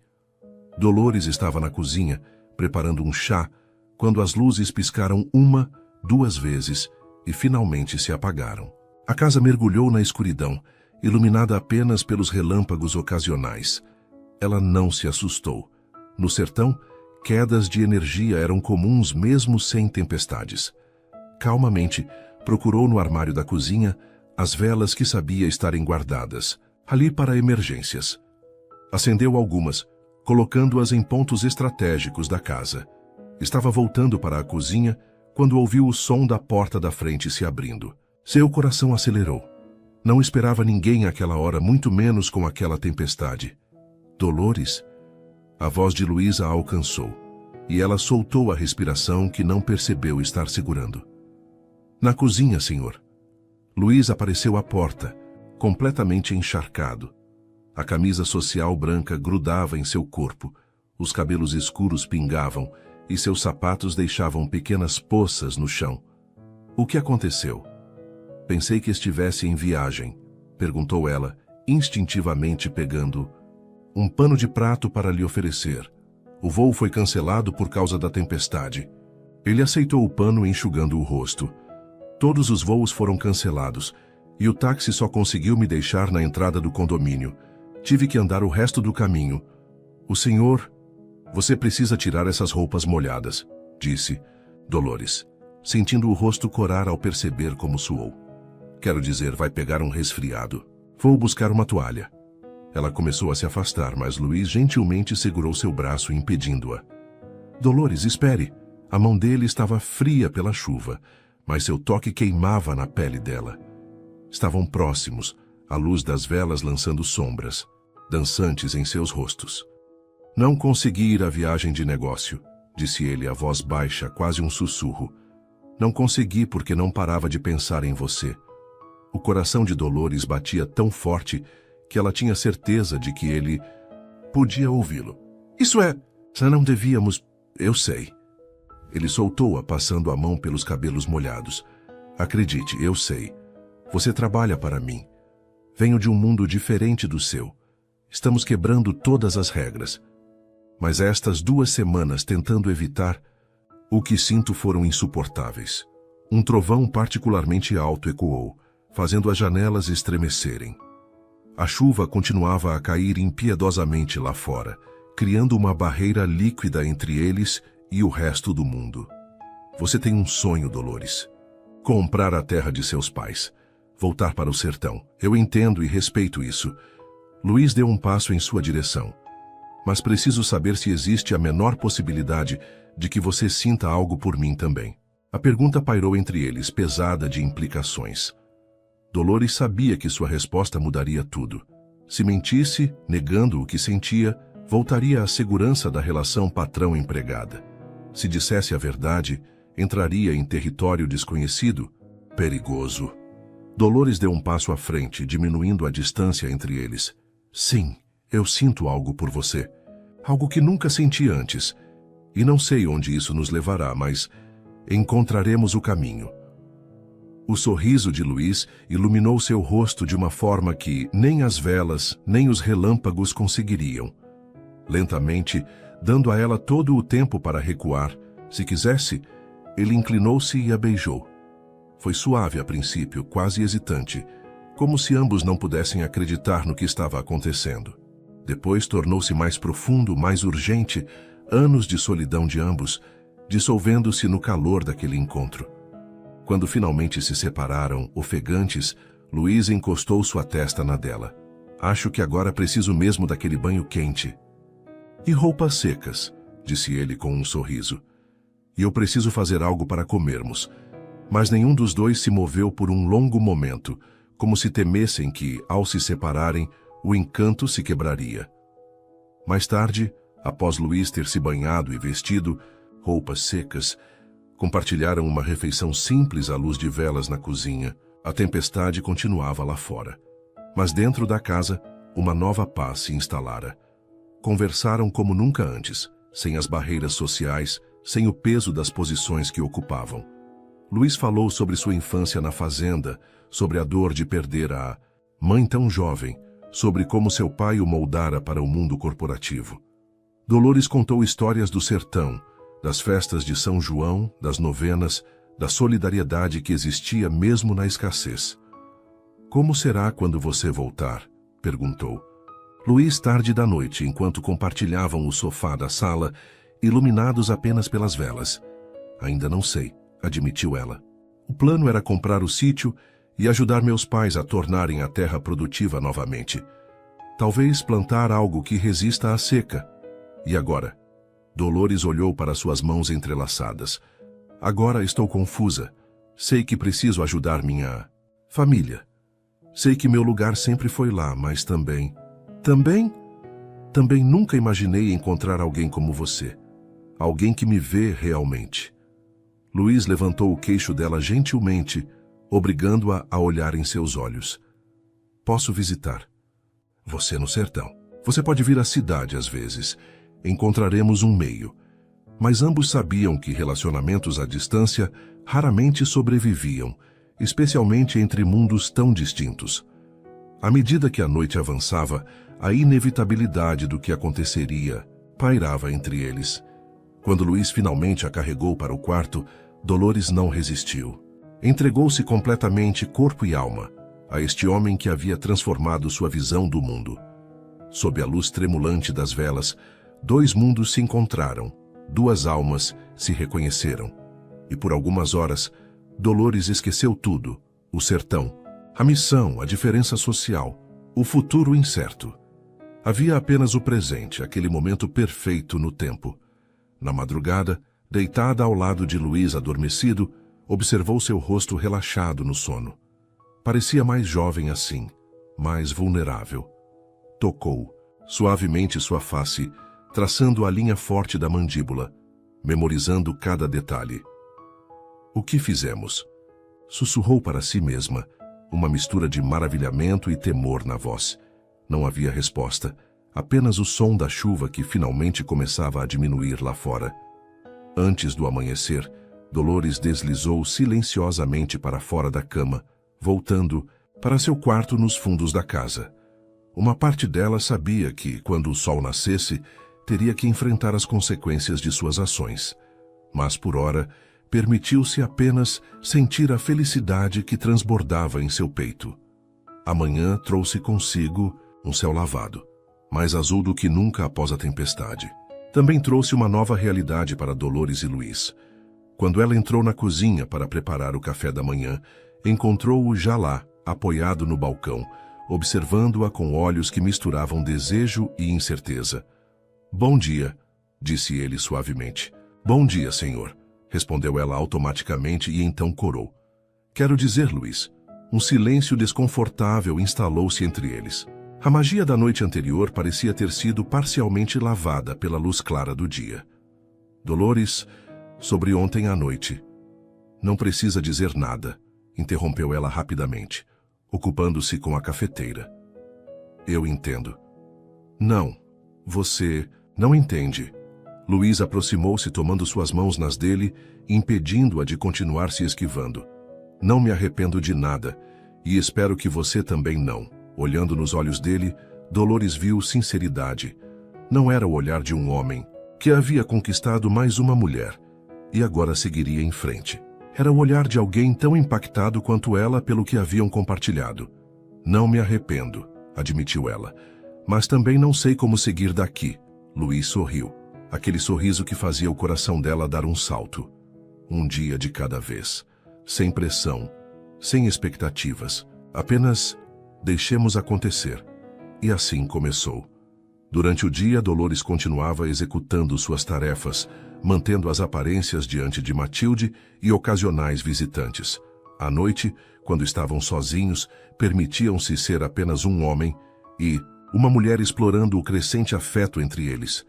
Dolores estava na cozinha, preparando um chá, quando as luzes piscaram 1, 2 vezes e finalmente se apagaram. A casa mergulhou na escuridão, iluminada apenas pelos relâmpagos ocasionais. Ela não se assustou. No sertão, quedas de energia eram comuns mesmo sem tempestades. Calmamente, procurou no armário da cozinha as velas que sabia estarem guardadas, ali para emergências. Acendeu algumas, colocando-as em pontos estratégicos da casa. Estava voltando para a cozinha quando ouviu o som da porta da frente se abrindo. Seu coração acelerou. Não esperava ninguém àquela hora, muito menos com aquela tempestade. Dolores? A voz de Luiz a alcançou, e ela soltou a respiração que não percebeu estar segurando. Na cozinha, senhor. Luiz apareceu à porta, completamente encharcado. A camisa social branca grudava em seu corpo, os cabelos escuros pingavam e seus sapatos deixavam pequenas poças no chão. O que aconteceu? Pensei que estivesse em viagem, perguntou ela, instintivamente pegando um pano de prato para lhe oferecer. O voo foi cancelado por causa da tempestade. Ele aceitou o pano enxugando o rosto. Todos os voos foram cancelados, e o táxi só conseguiu me deixar na entrada do condomínio. Tive que andar o resto do caminho. O senhor... Você precisa tirar essas roupas molhadas, disse Dolores, sentindo o rosto corar ao perceber como suou. Quero dizer, vai pegar um resfriado. Vou buscar uma toalha. Ela começou a se afastar, mas Luiz gentilmente segurou seu braço, impedindo-a. Dolores, espere. A mão dele estava fria pela chuva, mas seu toque queimava na pele dela. Estavam próximos, a luz das velas lançando sombras, dançantes em seus rostos. Não consegui ir à viagem de negócio, disse ele, a voz baixa, quase um sussurro. Não consegui porque não parava de pensar em você. O coração de Dolores batia tão forte que ela tinha certeza de que ele podia ouvi-lo. Isso é, não devíamos... Eu sei. Ele soltou-a, passando a mão pelos cabelos molhados. Acredite, eu sei. Você trabalha para mim. Venho de um mundo diferente do seu. Estamos quebrando todas as regras. Mas estas 2 semanas tentando evitar, o que sinto foram insuportáveis. Um trovão particularmente alto ecoou, fazendo as janelas estremecerem. A chuva continuava a cair impiedosamente lá fora, criando uma barreira líquida entre eles e o resto do mundo. Você tem um sonho, Dolores. Comprar a terra de seus pais. Voltar para o sertão. Eu entendo e respeito isso. Luiz deu um passo em sua direção. Mas preciso saber se existe a menor possibilidade de que você sinta algo por mim também. A pergunta pairou entre eles, pesada de implicações. Dolores sabia que sua resposta mudaria tudo. Se mentisse, negando o que sentia, voltaria à segurança da relação patrão-empregada. Se dissesse a verdade, entraria em território desconhecido, perigoso. Dolores deu um passo à frente, diminuindo a distância entre eles. Sim, eu sinto algo por você. Algo que nunca senti antes. E não sei onde isso nos levará, mas encontraremos o caminho. O sorriso de Luiz iluminou seu rosto de uma forma que nem as velas, nem os relâmpagos conseguiriam. Lentamente, dando a ela todo o tempo para recuar, se quisesse, ele inclinou-se e a beijou. Foi suave a princípio, quase hesitante, como se ambos não pudessem acreditar no que estava acontecendo. Depois tornou-se mais profundo, mais urgente, anos de solidão de ambos, dissolvendo-se no calor daquele encontro. Quando finalmente se separaram, ofegantes, Luiz encostou sua testa na dela. Acho que agora preciso mesmo daquele banho quente. E roupas secas, disse ele com um sorriso. E eu preciso fazer algo para comermos. Mas nenhum dos dois se moveu por um longo momento, como se temessem que, ao se separarem, o encanto se quebraria. Mais tarde, após Luiz ter se banhado e vestido, roupas secas, compartilharam uma refeição simples à luz de velas na cozinha. A tempestade continuava lá fora. Mas dentro da casa, uma nova paz se instalara. Conversaram como nunca antes, sem as barreiras sociais, sem o peso das posições que ocupavam. Luiz falou sobre sua infância na fazenda, sobre a dor de perder a mãe tão jovem, sobre como seu pai o moldara para o mundo corporativo. Dolores contou histórias do sertão, das festas de São João, das novenas, da solidariedade que existia mesmo na escassez. Como será quando você voltar? Perguntou. Luiz, tarde da noite, enquanto compartilhavam o sofá da sala, iluminados apenas pelas velas. Ainda não sei, admitiu ela. O plano era comprar o sítio e ajudar meus pais a tornarem a terra produtiva novamente. Talvez plantar algo que resista à seca. E agora? Dolores olhou para suas mãos entrelaçadas. Agora estou confusa. Sei que preciso ajudar minha família. Sei que meu lugar sempre foi lá, mas também nunca imaginei encontrar alguém como você. Alguém que me vê realmente. Luiz levantou o queixo dela gentilmente, obrigando-a a olhar em seus olhos. Posso visitar você no sertão. Você pode vir à cidade às vezes. Encontraremos um meio. Mas ambos sabiam que relacionamentos à distância raramente sobreviviam, especialmente entre mundos tão distintos. À medida que a noite avançava, a inevitabilidade do que aconteceria pairava entre eles. Quando Luiz finalmente a carregou para o quarto, Dolores não resistiu. Entregou-se completamente, corpo e alma, a este homem que havia transformado sua visão do mundo. Sob a luz tremulante das velas, 2 mundos se encontraram, 2 almas se reconheceram. E por algumas horas, Dolores esqueceu tudo, o sertão, a missão, a diferença social, o futuro incerto. Havia apenas o presente, aquele momento perfeito no tempo. Na madrugada, deitada ao lado de Luiz adormecido, observou seu rosto relaxado no sono. Parecia mais jovem assim, mais vulnerável. Tocou suavemente sua face, traçando a linha forte da mandíbula, memorizando cada detalhe. O que fizemos? Sussurrou para si mesma, uma mistura de maravilhamento e temor na voz. Não havia resposta, apenas o som da chuva que finalmente começava a diminuir lá fora. Antes do amanhecer, Dolores deslizou silenciosamente para fora da cama, voltando para seu quarto nos fundos da casa. Uma parte dela sabia que, quando o sol nascesse, teria que enfrentar as consequências de suas ações. Mas, por ora, permitiu-se apenas sentir a felicidade que transbordava em seu peito. A manhã trouxe consigo um céu lavado, mais azul do que nunca após a tempestade. Também trouxe uma nova realidade para Dolores e Luís. Quando ela entrou na cozinha para preparar o café da manhã, encontrou-o já lá, apoiado no balcão, observando-a com olhos que misturavam desejo e incerteza. "Bom dia", disse ele suavemente. "Bom dia, senhor", respondeu ela automaticamente e então corou. "Quero dizer, Luís." Um silêncio desconfortável instalou-se entre eles. A magia da noite anterior parecia ter sido parcialmente lavada pela luz clara do dia. "Dolores, sobre ontem à noite." "Não precisa dizer nada", interrompeu ela rapidamente, ocupando-se com a cafeteira. "Eu entendo." "Não, você não entende." Luís aproximou-se tomando suas mãos nas dele, impedindo-a de continuar se esquivando. "Não me arrependo de nada, e espero que você também não." Olhando nos olhos dele, Dolores viu sinceridade. Não era o olhar de um homem que havia conquistado mais uma mulher e agora seguiria em frente. Era o olhar de alguém tão impactado quanto ela pelo que haviam compartilhado. "Não me arrependo", admitiu ela, "mas também não sei como seguir daqui." Luís sorriu, aquele sorriso que fazia o coração dela dar um salto. Um dia de cada vez, sem pressão, sem expectativas, apenas deixemos acontecer. E assim começou. Durante o dia, Dolores continuava executando suas tarefas, mantendo as aparências diante de Matilde e ocasionais visitantes. À noite, quando estavam sozinhos, permitiam-se ser apenas um homem e uma mulher explorando o crescente afeto entre eles.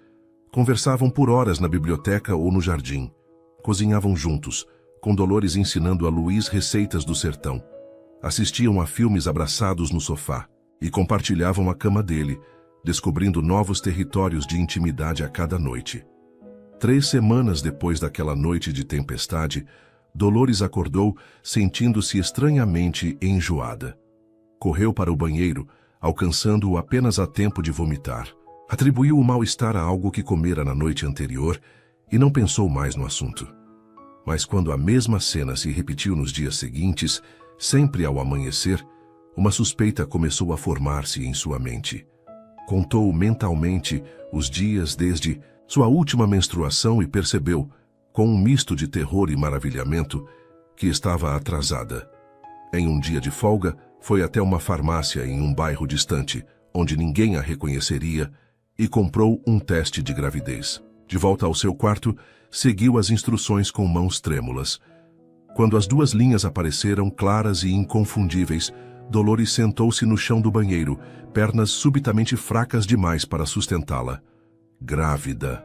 Conversavam por horas na biblioteca ou no jardim. Cozinhavam juntos, com Dolores ensinando a Luís receitas do sertão. Assistiam a filmes abraçados no sofá e compartilhavam a cama dele, descobrindo novos territórios de intimidade a cada noite. 3 semanas depois daquela noite de tempestade, Dolores acordou sentindo-se estranhamente enjoada. Correu para o banheiro, alcançando-o apenas a tempo de vomitar. Atribuiu o mal-estar a algo que comera na noite anterior e não pensou mais no assunto. Mas quando a mesma cena se repetiu nos dias seguintes, sempre ao amanhecer, uma suspeita começou a formar-se em sua mente. Contou mentalmente os dias desde sua última menstruação e percebeu, com um misto de terror e maravilhamento, que estava atrasada. Em um dia de folga, foi até uma farmácia em um bairro distante, onde ninguém a reconheceria, e comprou um teste de gravidez. De volta ao seu quarto, seguiu as instruções com mãos trêmulas. Quando as 2 linhas apareceram claras e inconfundíveis, Dolores sentou-se no chão do banheiro, pernas subitamente fracas demais para sustentá-la. "Grávida",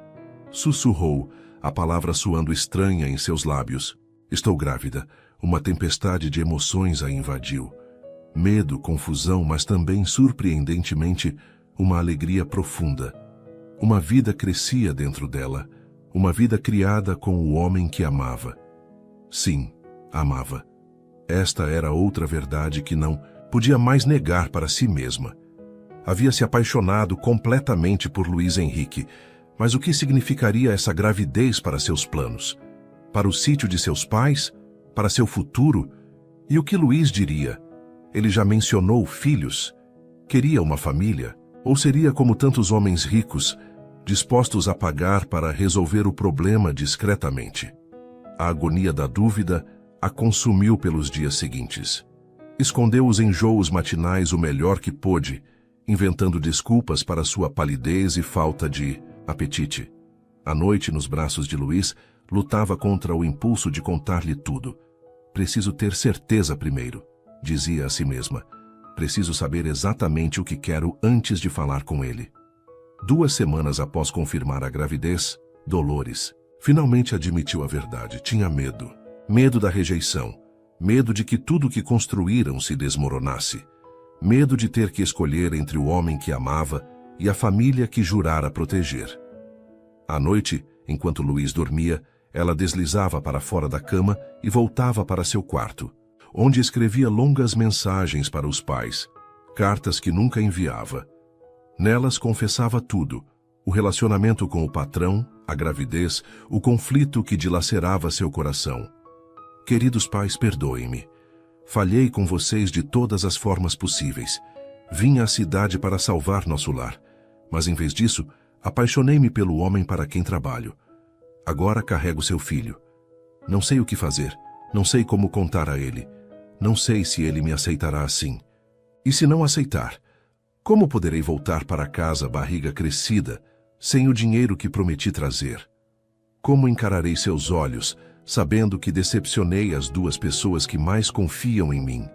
sussurrou, a palavra soando estranha em seus lábios. "Estou grávida." Uma tempestade de emoções a invadiu. Medo, confusão, mas também, surpreendentemente, uma alegria profunda. Uma vida crescia dentro dela, uma vida criada com o homem que amava. Sim, amava. Esta era outra verdade que não podia mais negar para si mesma. Havia se apaixonado completamente por Luís Henrique, mas o que significaria essa gravidez para seus planos? Para o sítio de seus pais? Para seu futuro? E o que Luís diria? Ele já mencionou filhos? Queria uma família? Ou seria como tantos homens ricos, dispostos a pagar para resolver o problema discretamente? A agonia da dúvida a consumiu pelos dias seguintes. Escondeu os enjoos matinais o melhor que pôde, inventando desculpas para sua palidez e falta de apetite. À noite, nos braços de Luís, lutava contra o impulso de contar-lhe tudo. "Preciso ter certeza primeiro", dizia a si mesma. "Preciso saber exatamente o que quero antes de falar com ele." 2 semanas após confirmar a gravidez, Dolores finalmente admitiu a verdade. Tinha medo. Medo da rejeição. Medo de que tudo o que construíram se desmoronasse. Medo de ter que escolher entre o homem que amava e a família que jurara proteger. À noite, enquanto Luís dormia, Ela deslizava para fora da cama e voltava para seu quarto, onde escrevia longas mensagens para os pais, cartas que nunca enviava. Nelas confessava tudo: o relacionamento com o patrão, a gravidez, o conflito que dilacerava seu coração. Queridos pais, perdoem-me. Falhei com vocês de todas as formas possíveis. Vim à cidade para salvar nosso lar, mas em vez disso, apaixonei-me pelo homem para quem trabalho. Agora carrego seu filho. Não sei o que fazer, não sei como contar a ele. Não sei se ele me aceitará assim. E se não aceitar, como poderei voltar para casa barriga crescida, sem o dinheiro que prometi trazer? Como encararei seus olhos, sabendo que decepcionei as duas pessoas que mais confiam em mim?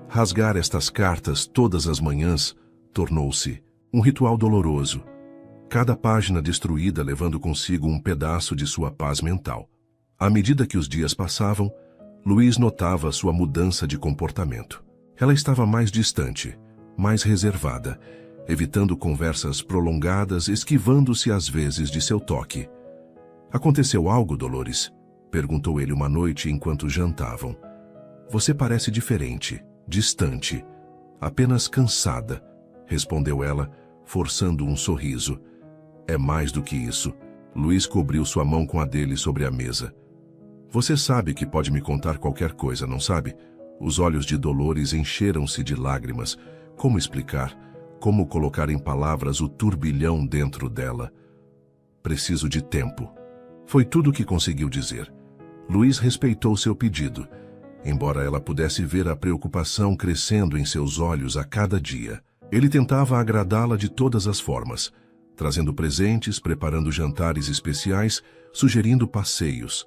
Rasgar estas cartas todas as manhãs tornou-se um ritual doloroso. Cada página destruída levando consigo um pedaço de sua paz mental. À medida que os dias passavam, Luiz notava sua mudança de comportamento. Ela estava mais distante, mais reservada, evitando conversas prolongadas, esquivando-se às vezes de seu toque. "Aconteceu algo, Dolores?" perguntou ele uma noite enquanto jantavam. "Você parece diferente, distante, apenas cansada", respondeu ela, forçando um sorriso. "É mais do que isso." Luiz cobriu sua mão com a dele sobre a mesa. "Você sabe que pode me contar qualquer coisa, não sabe?" Os olhos de Dolores encheram-se de lágrimas. Como explicar? Como colocar em palavras o turbilhão dentro dela? "Preciso de tempo." Foi tudo o que conseguiu dizer. Luiz respeitou seu pedido, embora ela pudesse ver a preocupação crescendo em seus olhos a cada dia. Ele tentava agradá-la de todas as formas, trazendo presentes, preparando jantares especiais, sugerindo passeios.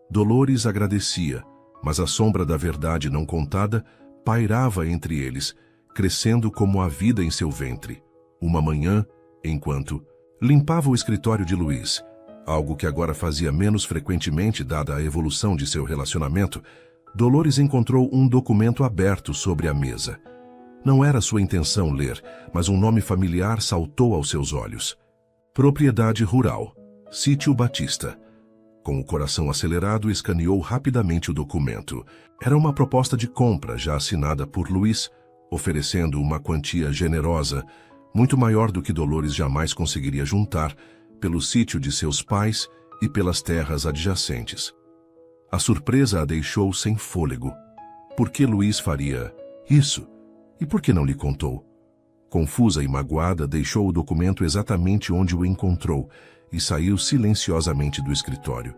Dolores agradecia, mas a sombra da verdade não contada pairava entre eles, crescendo como a vida em seu ventre. Uma manhã, enquanto limpava o escritório de Luiz, algo que agora fazia menos frequentemente dada a evolução de seu relacionamento, Dolores encontrou um documento aberto sobre a mesa. Não era sua intenção ler, mas um nome familiar saltou aos seus olhos. Propriedade rural, Sítio Batista. Com o coração acelerado, escaneou rapidamente o documento. Era uma proposta de compra já assinada por Luiz, oferecendo uma quantia generosa, muito maior do que Dolores jamais conseguiria juntar, pelo sítio de seus pais e pelas terras adjacentes. A surpresa a deixou sem fôlego. Por que Luiz faria isso? E por que não lhe contou? Confusa e magoada, deixou o documento exatamente onde o encontrou e saiu silenciosamente do escritório.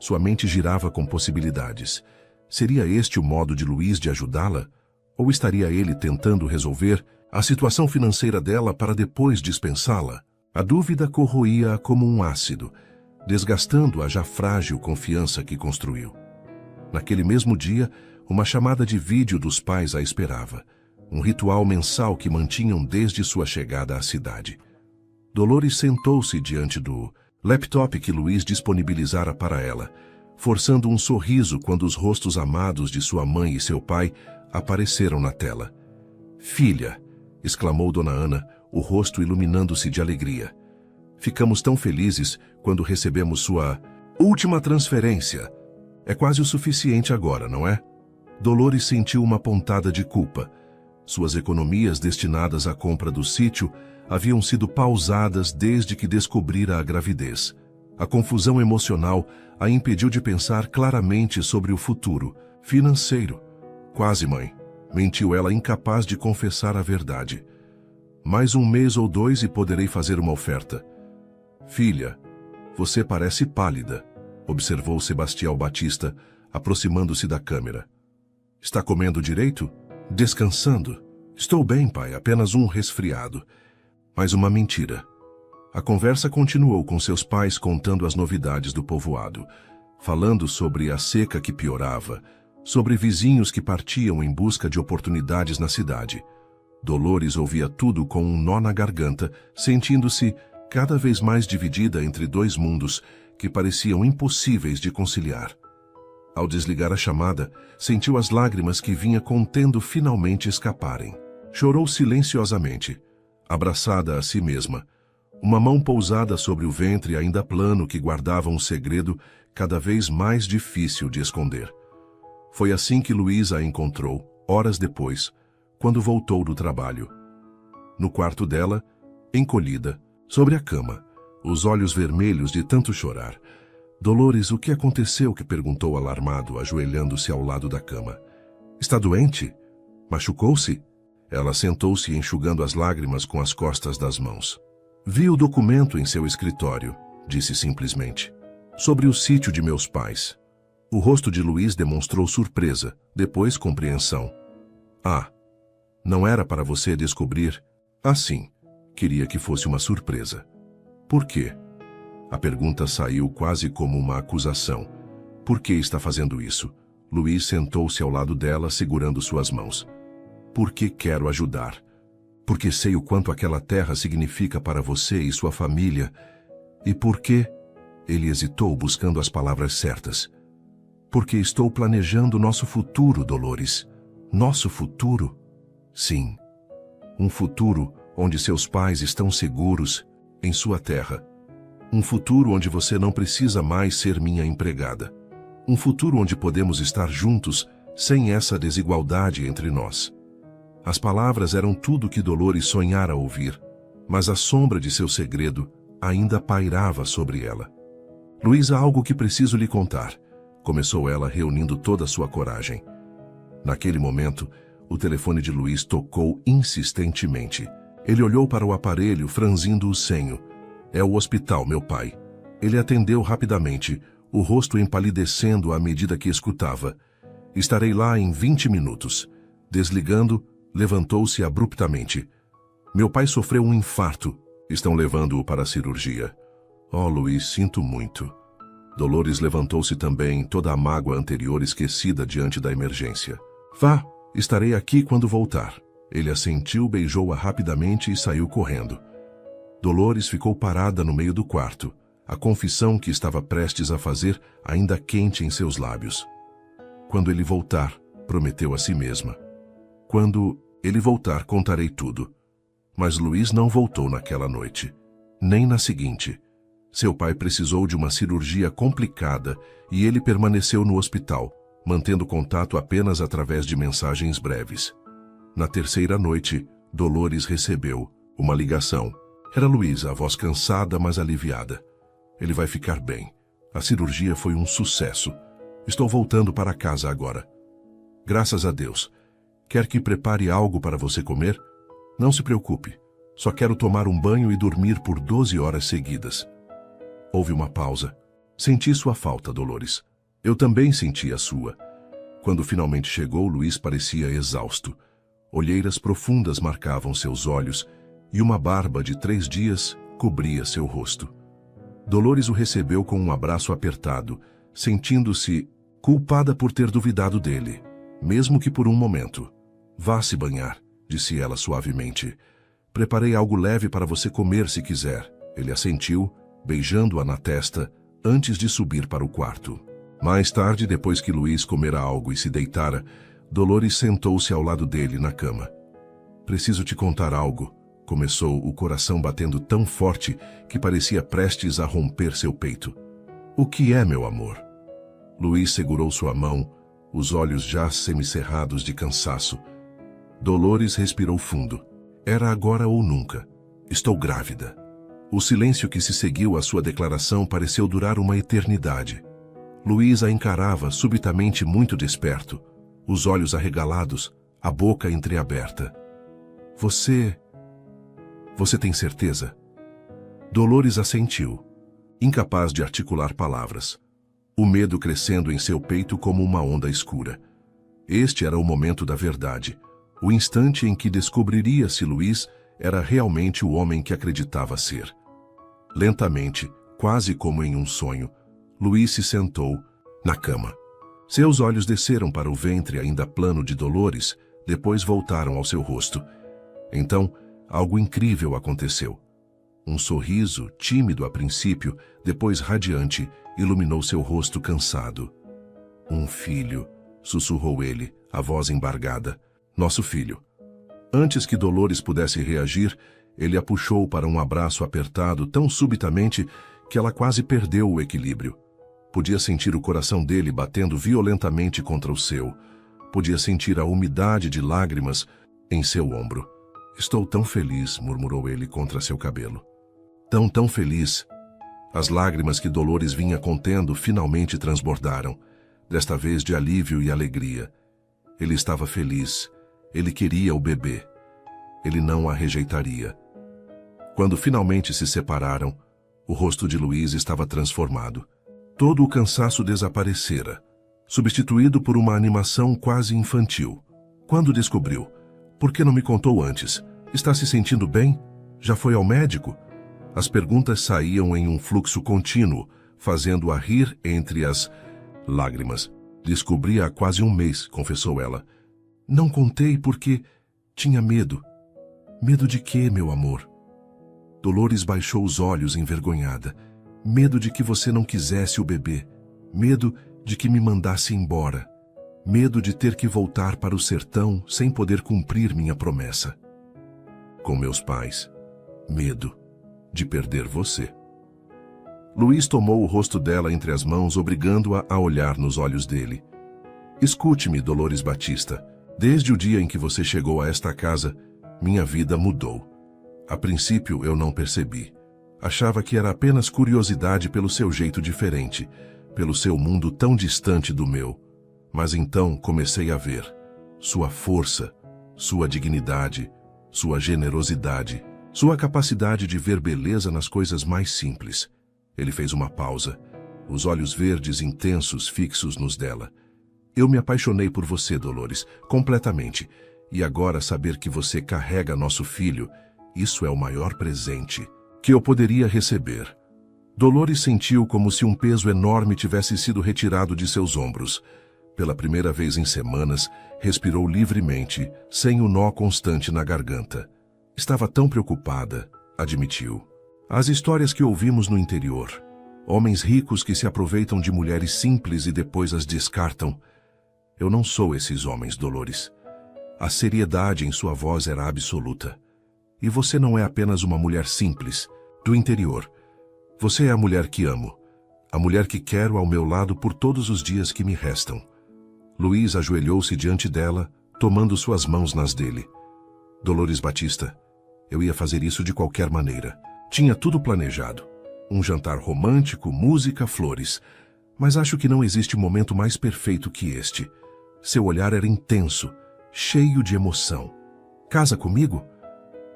Sua mente girava com possibilidades. Seria este o modo de Luiz de ajudá-la? Ou estaria ele tentando resolver a situação financeira dela para depois dispensá-la? A dúvida corroía-a como um ácido, desgastando a já frágil confiança que construiu. Naquele mesmo dia, uma chamada de vídeo dos pais a esperava, um ritual mensal que mantinham desde sua chegada à cidade. Dolores sentou-se diante do laptop que Luiz disponibilizara para ela, forçando um sorriso quando os rostos amados de sua mãe e seu pai apareceram na tela. "Filha!" exclamou Dona Ana, o rosto iluminando-se de alegria. "Ficamos tão felizes quando recebemos sua última transferência. É quase o suficiente agora, não é?" Dolores sentiu uma pontada de culpa. Suas economias destinadas à compra do sítio haviam sido pausadas desde que descobrira a gravidez. A confusão emocional a impediu de pensar claramente sobre o futuro financeiro. "Quase, mãe", mentiu ela, incapaz de confessar a verdade. "Mais um mês ou dois e poderei fazer uma oferta." "Filha, você parece pálida", observou Sebastião Batista, aproximando-se da câmera. "Está comendo direito? Descansando?" "Estou bem, pai, apenas um resfriado." Mais uma mentira. A conversa continuou com seus pais contando as novidades do povoado, falando sobre a seca que piorava, sobre vizinhos que partiam em busca de oportunidades na cidade. Dolores ouvia tudo com um nó na garganta, sentindo-se cada vez mais dividida entre dois mundos que pareciam impossíveis de conciliar. Ao desligar a chamada, sentiu as lágrimas que vinha contendo finalmente escaparem. Chorou silenciosamente, abraçada a si mesma, Uma mão pousada sobre o ventre ainda plano que guardava um segredo cada vez mais difícil de esconder. Foi assim que Luiz a encontrou, horas depois, quando voltou do trabalho. No quarto dela, encolhida, sobre a cama, os olhos vermelhos de tanto chorar. Dolores, o que aconteceu? Que perguntou alarmado, ajoelhando-se ao lado da cama. Está doente? Machucou-se? Ela sentou-se enxugando as lágrimas com as costas das mãos. Vi o documento em seu escritório, disse simplesmente. Sobre o sítio de meus pais. O rosto de Luiz demonstrou surpresa, depois compreensão. Ah, não era para você descobrir? Ah, sim. Queria que fosse uma surpresa. Por quê? A pergunta saiu quase como uma acusação. Por que está fazendo isso? Luiz sentou-se ao lado dela, segurando suas mãos. Porque quero ajudar. Porque sei o quanto aquela terra significa para você e sua família. E por quê? Ele hesitou, buscando as palavras certas. Porque estou planejando nosso futuro, Dolores. Nosso futuro? Sim. Um futuro onde seus pais estão seguros em sua terra. Um futuro onde você não precisa mais ser minha empregada. Um futuro onde podemos estar juntos sem essa desigualdade entre nós. As palavras eram tudo que Dolores sonhara ouvir, mas a sombra de seu segredo ainda pairava sobre ela. Luiz, há algo que preciso lhe contar, começou ela, reunindo toda a sua coragem. Naquele momento, o telefone de Luiz tocou insistentemente. Ele olhou para o aparelho, franzindo o senho. É o hospital, meu pai. Ele atendeu rapidamente, o rosto empalidecendo à medida que escutava. Estarei lá em 20 minutos. Desligando, levantou-se abruptamente. Meu pai sofreu um infarto. Estão levando-o para a cirurgia. Oh, Luiz, sinto muito. Dolores levantou-se também, toda a mágoa anterior esquecida diante da emergência. Vá, estarei aqui quando voltar. Ele assentiu, beijou-a rapidamente e saiu correndo. Dolores ficou parada no meio do quarto, a confissão que estava prestes a fazer ainda quente em seus lábios. Quando ele voltar, prometeu a si mesma. Quando ele voltar, contarei tudo. Mas Luiz não voltou naquela noite, nem na seguinte. Seu pai precisou de uma cirurgia complicada e ele permaneceu no hospital, mantendo contato apenas através de mensagens breves. Na terceira noite, Dolores recebeu uma ligação. Era Luiz, a voz cansada, mas aliviada. Ele vai ficar bem. A cirurgia foi um sucesso. Estou voltando para casa agora. Graças a Deus. Quer que prepare algo para você comer? Não se preocupe. Só quero tomar um banho e dormir por 12 horas seguidas. Houve uma pausa. Senti sua falta, Dolores. Eu também senti a sua. Quando finalmente chegou, Luiz parecia exausto. Olheiras profundas marcavam seus olhos e uma barba de 3 dias cobria seu rosto. Dolores o recebeu com um abraço apertado, sentindo-se culpada por ter duvidado dele, mesmo que por um momento. Vá se banhar, disse ela suavemente. Preparei algo leve para você comer se quiser. Ele assentiu, beijando-a na testa, antes de subir para o quarto. Mais tarde, depois que Luiz comera algo e se deitara, Dolores sentou-se ao lado dele na cama. Preciso te contar algo, começou, o coração batendo tão forte que parecia prestes a romper seu peito. O que é, meu amor? Luiz segurou sua mão, os olhos já semicerrados de cansaço. Dolores respirou fundo. Era agora ou nunca. Estou grávida. O silêncio que se seguiu à sua declaração pareceu durar uma eternidade. Luiz a encarava, subitamente muito desperto, os olhos arregalados, a boca entreaberta. Você tem certeza? Dolores assentiu, incapaz de articular palavras, o medo crescendo em seu peito como uma onda escura. Este era o momento da verdade, o instante em que descobriria se Luiz era realmente o homem que acreditava ser. Lentamente, quase como em um sonho, Luiz se sentou na cama. Seus olhos desceram para o ventre ainda plano de Dolores, depois voltaram ao seu rosto. Então, algo incrível aconteceu. Um sorriso, tímido a princípio, depois radiante, iluminou seu rosto cansado. Um filho, sussurrou ele, a voz embargada. Nosso filho. Antes que Dolores pudesse reagir, Ele a puxou para um abraço apertado tão subitamente que ela quase perdeu o equilíbrio. Podia sentir o coração dele batendo violentamente contra o seu. Podia sentir a umidade de lágrimas em seu ombro. "Estou tão feliz", murmurou ele contra seu cabelo. Tão feliz. As lágrimas que Dolores vinha contendo finalmente transbordaram, desta vez de alívio e alegria. Ele estava feliz. Ele queria o bebê. Ele não a rejeitaria. Quando finalmente se separaram, o rosto de Luiz estava transformado. Todo o cansaço desaparecera, substituído por uma animação quase infantil. Quando descobriu? Por que não me contou antes? Está se sentindo bem? Já foi ao médico? As perguntas saíam em um fluxo contínuo, fazendo-a rir entre as lágrimas. "Descobri há quase um mês", confessou ela. "Não contei porque tinha medo." "Medo de quê, meu amor?" Dolores baixou os olhos envergonhada. "Medo de que você não quisesse o bebê. Medo de que me mandasse embora. Medo de ter que voltar para o sertão sem poder cumprir minha promessa. Com meus pais. Medo de perder você." Luiz tomou o rosto dela entre as mãos, obrigando-a a olhar nos olhos dele. "Escute-me, Dolores Batista. Desde o dia em que você chegou a esta casa, minha vida mudou. A princípio eu não percebi. Achava que era apenas curiosidade pelo seu jeito diferente, pelo seu mundo tão distante do meu. Mas então comecei a ver sua força, sua dignidade, sua generosidade, sua capacidade de ver beleza nas coisas mais simples." Ele fez uma pausa, os olhos verdes intensos fixos nos dela. "Eu me apaixonei por você, Dolores, completamente. E agora saber que você carrega nosso filho, isso é o maior presente que eu poderia receber." Dolores sentiu como se um peso enorme tivesse sido retirado de seus ombros. Pela primeira vez em semanas, respirou livremente, sem o nó constante na garganta. Estava tão preocupada, admitiu. As histórias que ouvimos no interior. Homens ricos que se aproveitam de mulheres simples e depois as descartam. Eu não sou esses homens, Dolores. A seriedade em sua voz era absoluta. E você não é apenas uma mulher simples, do interior. Você é a mulher que amo. A mulher que quero ao meu lado por todos os dias que me restam. Luiz ajoelhou-se diante dela, tomando suas mãos nas dele. "Dolores Batista, eu ia fazer isso de qualquer maneira. Tinha tudo planejado. Um jantar romântico, música, flores. Mas acho que não existe momento mais perfeito que este. Seu olhar era intenso, cheio de emoção. Casa comigo?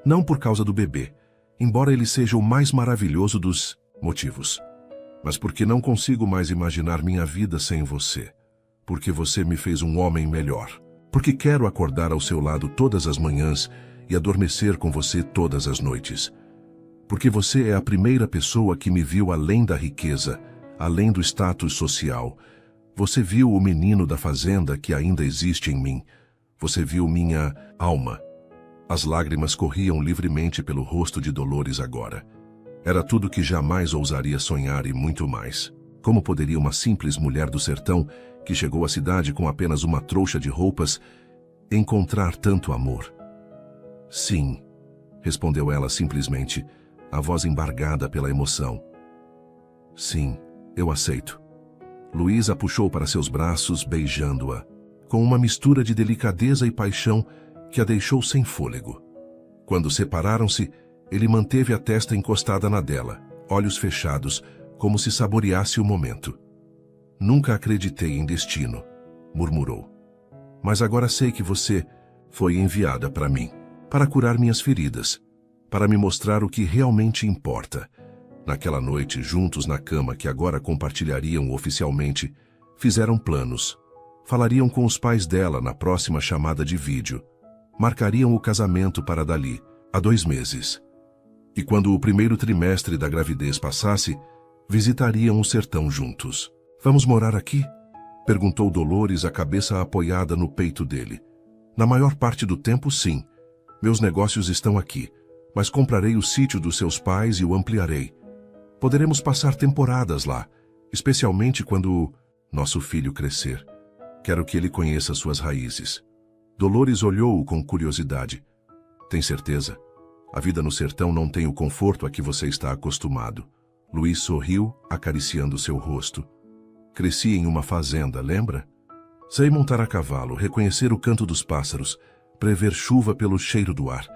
Não por causa do bebê, embora ele seja o mais maravilhoso dos motivos. Mas porque não consigo mais imaginar minha vida sem você. Porque você me fez um homem melhor. Porque quero acordar ao seu lado todas as manhãs e adormecer com você todas as noites. Porque você é a primeira pessoa que me viu além da riqueza, além do status social. Você viu o menino da fazenda que ainda existe em mim. Você viu minha alma." As lágrimas corriam livremente pelo rosto de Dolores agora. Era tudo que jamais ousaria sonhar e muito mais. Como poderia uma simples mulher do sertão, que chegou à cidade com apenas uma trouxa de roupas, encontrar tanto amor? "Sim", respondeu ela simplesmente, a voz embargada pela emoção. "Sim, eu aceito." Luiz a puxou para seus braços, beijando-a, com uma mistura de delicadeza e paixão que a deixou sem fôlego. Quando separaram-se, ele manteve a testa encostada na dela, olhos fechados, como se saboreasse o momento. "Nunca acreditei em destino", murmurou. "Mas agora sei que você foi enviada para mim, para curar minhas feridas, para me mostrar o que realmente importa." Naquela noite, juntos na cama que agora compartilhariam oficialmente, fizeram planos. Falariam com os pais dela na próxima chamada de vídeo. Marcariam o casamento para dali, a 2 meses. E quando o primeiro trimestre da gravidez passasse, visitariam o sertão juntos. "Vamos morar aqui?" perguntou Dolores, a cabeça apoiada no peito dele. "Na maior parte do tempo, sim. Meus negócios estão aqui, mas comprarei o sítio dos seus pais e o ampliarei. Poderemos passar temporadas lá, especialmente quando nosso filho crescer. Quero que ele conheça suas raízes." Dolores olhou-o com curiosidade. "Tem certeza? A vida no sertão não tem o conforto a que você está acostumado. Luiz sorriu, acariciando seu rosto. Cresci em uma fazenda, lembra? Sei montar a cavalo, reconhecer o canto dos pássaros, prever chuva pelo cheiro do ar.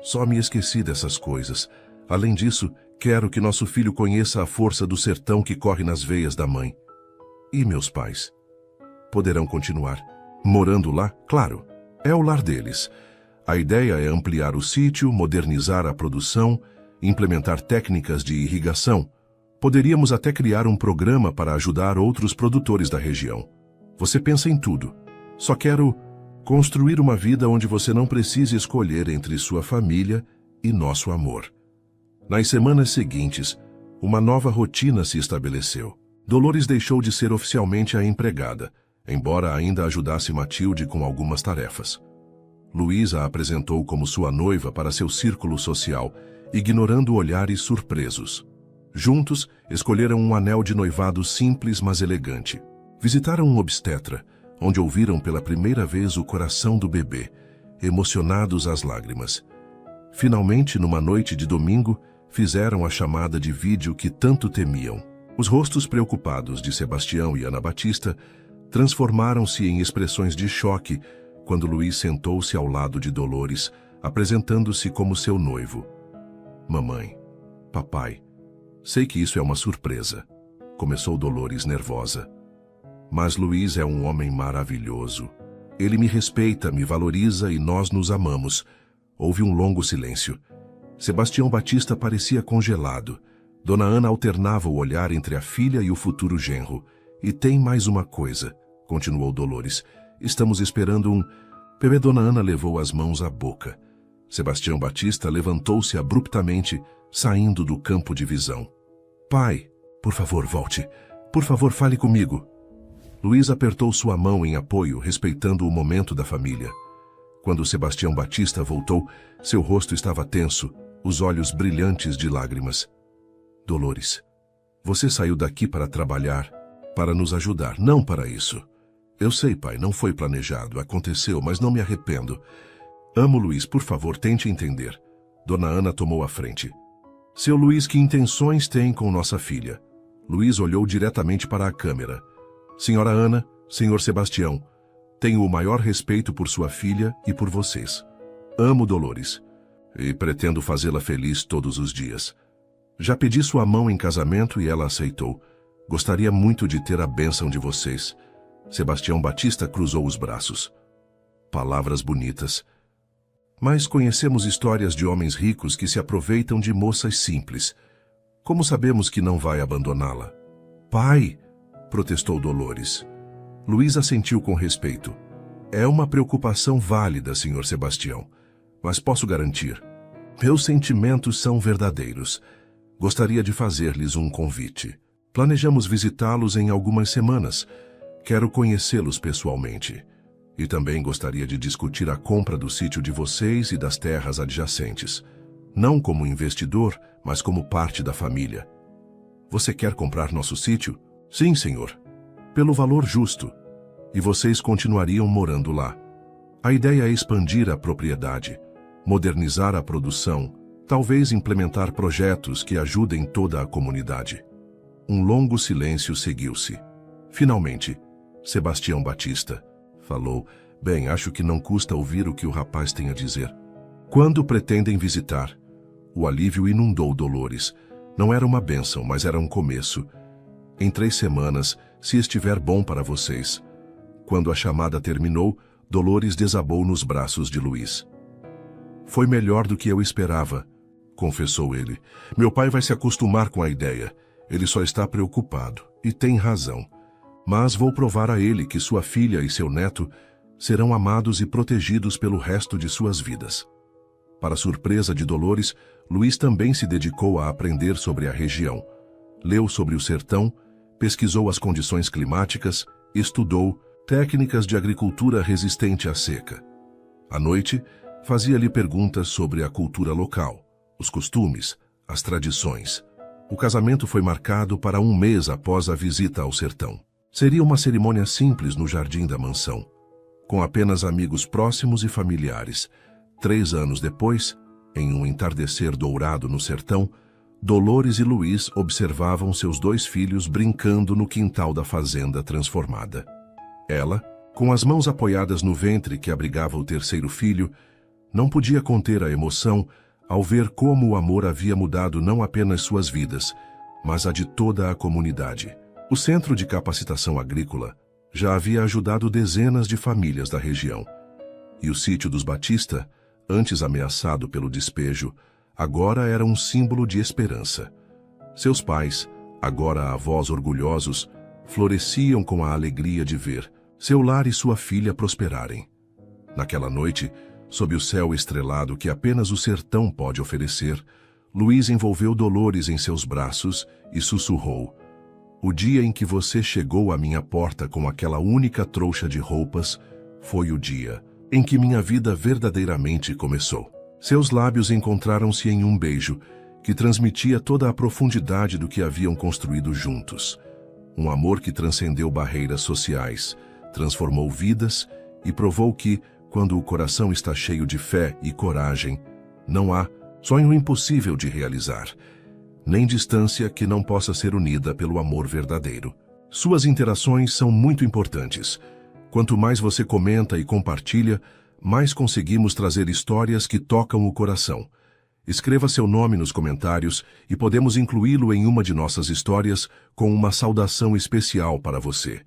Só me esqueci dessas coisas. Além disso, quero que nosso filho conheça a força do sertão que corre nas veias da mãe. E meus pais? Poderão continuar morando lá? Claro, é o lar deles. A ideia é ampliar o sítio, modernizar a produção, implementar técnicas de irrigação. Poderíamos até criar um programa para ajudar outros produtores da região. Você pensa em tudo. Só quero construir uma vida onde você não precise escolher entre sua família e nosso amor. Nas semanas seguintes, uma nova rotina se estabeleceu. Dolores deixou de ser oficialmente a empregada, embora ainda ajudasse Matilde com algumas tarefas. Luiz a apresentou como sua noiva para seu círculo social, ignorando olhares surpresos. Juntos, escolheram um anel de noivado simples, mas elegante. Visitaram um obstetra, onde ouviram pela primeira vez o coração do bebê, emocionados às lágrimas. Finalmente, numa noite de domingo, fizeram a chamada de vídeo que tanto temiam. Os rostos preocupados de Sebastião e Ana Batista transformaram-se em expressões de choque quando Luiz sentou-se ao lado de Dolores, apresentando-se como seu noivo. Mamãe, papai, sei que isso é uma surpresa, começou Dolores nervosa. Mas Luiz é um homem maravilhoso. Ele me respeita, me valoriza e nós nos amamos. Houve um longo silêncio. Sebastião Batista parecia congelado. Dona Ana alternava o olhar entre a filha e o futuro genro. E tem mais uma coisa, continuou Dolores. Estamos esperando um... Bebê. Dona Ana levou as mãos à boca. Sebastião Batista levantou-se abruptamente, saindo do campo de visão. Pai, por favor, volte. Por favor, fale comigo. Luiz apertou sua mão em apoio, respeitando o momento da família. Quando Sebastião Batista voltou, seu rosto estava tenso, os olhos brilhantes de lágrimas. Dolores, você saiu daqui para trabalhar, para nos ajudar, não para isso. Eu sei, pai, não foi planejado, aconteceu, mas não me arrependo. Amo Luiz, por favor, tente entender. Dona Ana tomou a frente. Seu Luiz, que intenções tem com nossa filha? Luiz olhou diretamente para a câmera. Senhora Ana, senhor Sebastião, tenho o maior respeito por sua filha e por vocês. Amo Dolores e pretendo fazê-la feliz todos os dias. Já pedi sua mão em casamento e ela aceitou. Gostaria muito de ter a bênção de vocês. Sebastião Batista cruzou os braços. Palavras bonitas. Mas conhecemos histórias de homens ricos que se aproveitam de moças simples. Como sabemos que não vai abandoná-la? Pai, protestou Dolores. Luiz assentiu com respeito. É uma preocupação válida, senhor Sebastião, mas posso garantir. Meus sentimentos são verdadeiros. Gostaria de fazer-lhes um convite. Planejamos visitá-los em algumas semanas. Quero conhecê-los pessoalmente. E também gostaria de discutir a compra do sítio de vocês e das terras adjacentes. Não como investidor, mas como parte da família. Você quer comprar nosso sítio? Sim, senhor. Pelo valor justo. E vocês continuariam morando lá. A ideia é expandir a propriedade, modernizar a produção, talvez implementar projetos que ajudem toda a comunidade. Um longo silêncio seguiu-se. Finalmente, Sebastião Batista falou: bem, acho que não custa ouvir o que o rapaz tem a dizer. Quando pretendem visitar? O alívio inundou Dolores. Não era uma bênção, mas era um começo. Em 3 semanas, se estiver bom para vocês. Quando a chamada terminou, Dolores desabou nos braços de Luiz. Foi melhor do que eu esperava, confessou ele. Meu pai vai se acostumar com a ideia. Ele só está preocupado, e tem razão. Mas vou provar a ele que sua filha e seu neto serão amados e protegidos pelo resto de suas vidas. Para surpresa de Dolores, Luiz também se dedicou a aprender sobre a região. Leu sobre o sertão, pesquisou as condições climáticas, estudou técnicas de agricultura resistente à seca. À noite, fazia-lhe perguntas sobre a cultura local, os costumes, as tradições. O casamento foi marcado para 1 mês após a visita ao sertão. Seria uma cerimônia simples no jardim da mansão, com apenas amigos próximos e familiares. 3 anos depois, Em um entardecer dourado no sertão, Dolores e Luiz observavam seus 2 filhos brincando no quintal da fazenda transformada. Ela, com as mãos apoiadas no ventre que abrigava o 3º filho, não podia conter a emoção ao ver como o amor havia mudado não apenas suas vidas, mas a de toda a comunidade. O Centro de Capacitação Agrícola já havia ajudado dezenas de famílias da região. E o sítio dos Batista, antes ameaçado pelo despejo, agora era um símbolo de esperança. Seus pais, agora avós orgulhosos, floresciam com a alegria de ver seu lar e sua filha prosperarem. Naquela noite, sob o céu estrelado que apenas o sertão pode oferecer, Luiz envolveu Dolores em seus braços e sussurrou: "O dia em que você chegou à minha porta com aquela única trouxa de roupas foi o dia em que minha vida verdadeiramente começou." Seus lábios encontraram-se em um beijo que transmitia toda a profundidade do que haviam construído juntos. Um amor que transcendeu barreiras sociais, transformou vidas e provou que, quando o coração está cheio de fé e coragem, não há sonho impossível de realizar, nem distância que não possa ser unida pelo amor verdadeiro. Suas interações são muito importantes. Quanto mais você comenta e compartilha, mais conseguimos trazer histórias que tocam o coração. Escreva seu nome nos comentários e podemos incluí-lo em uma de nossas histórias com uma saudação especial para você.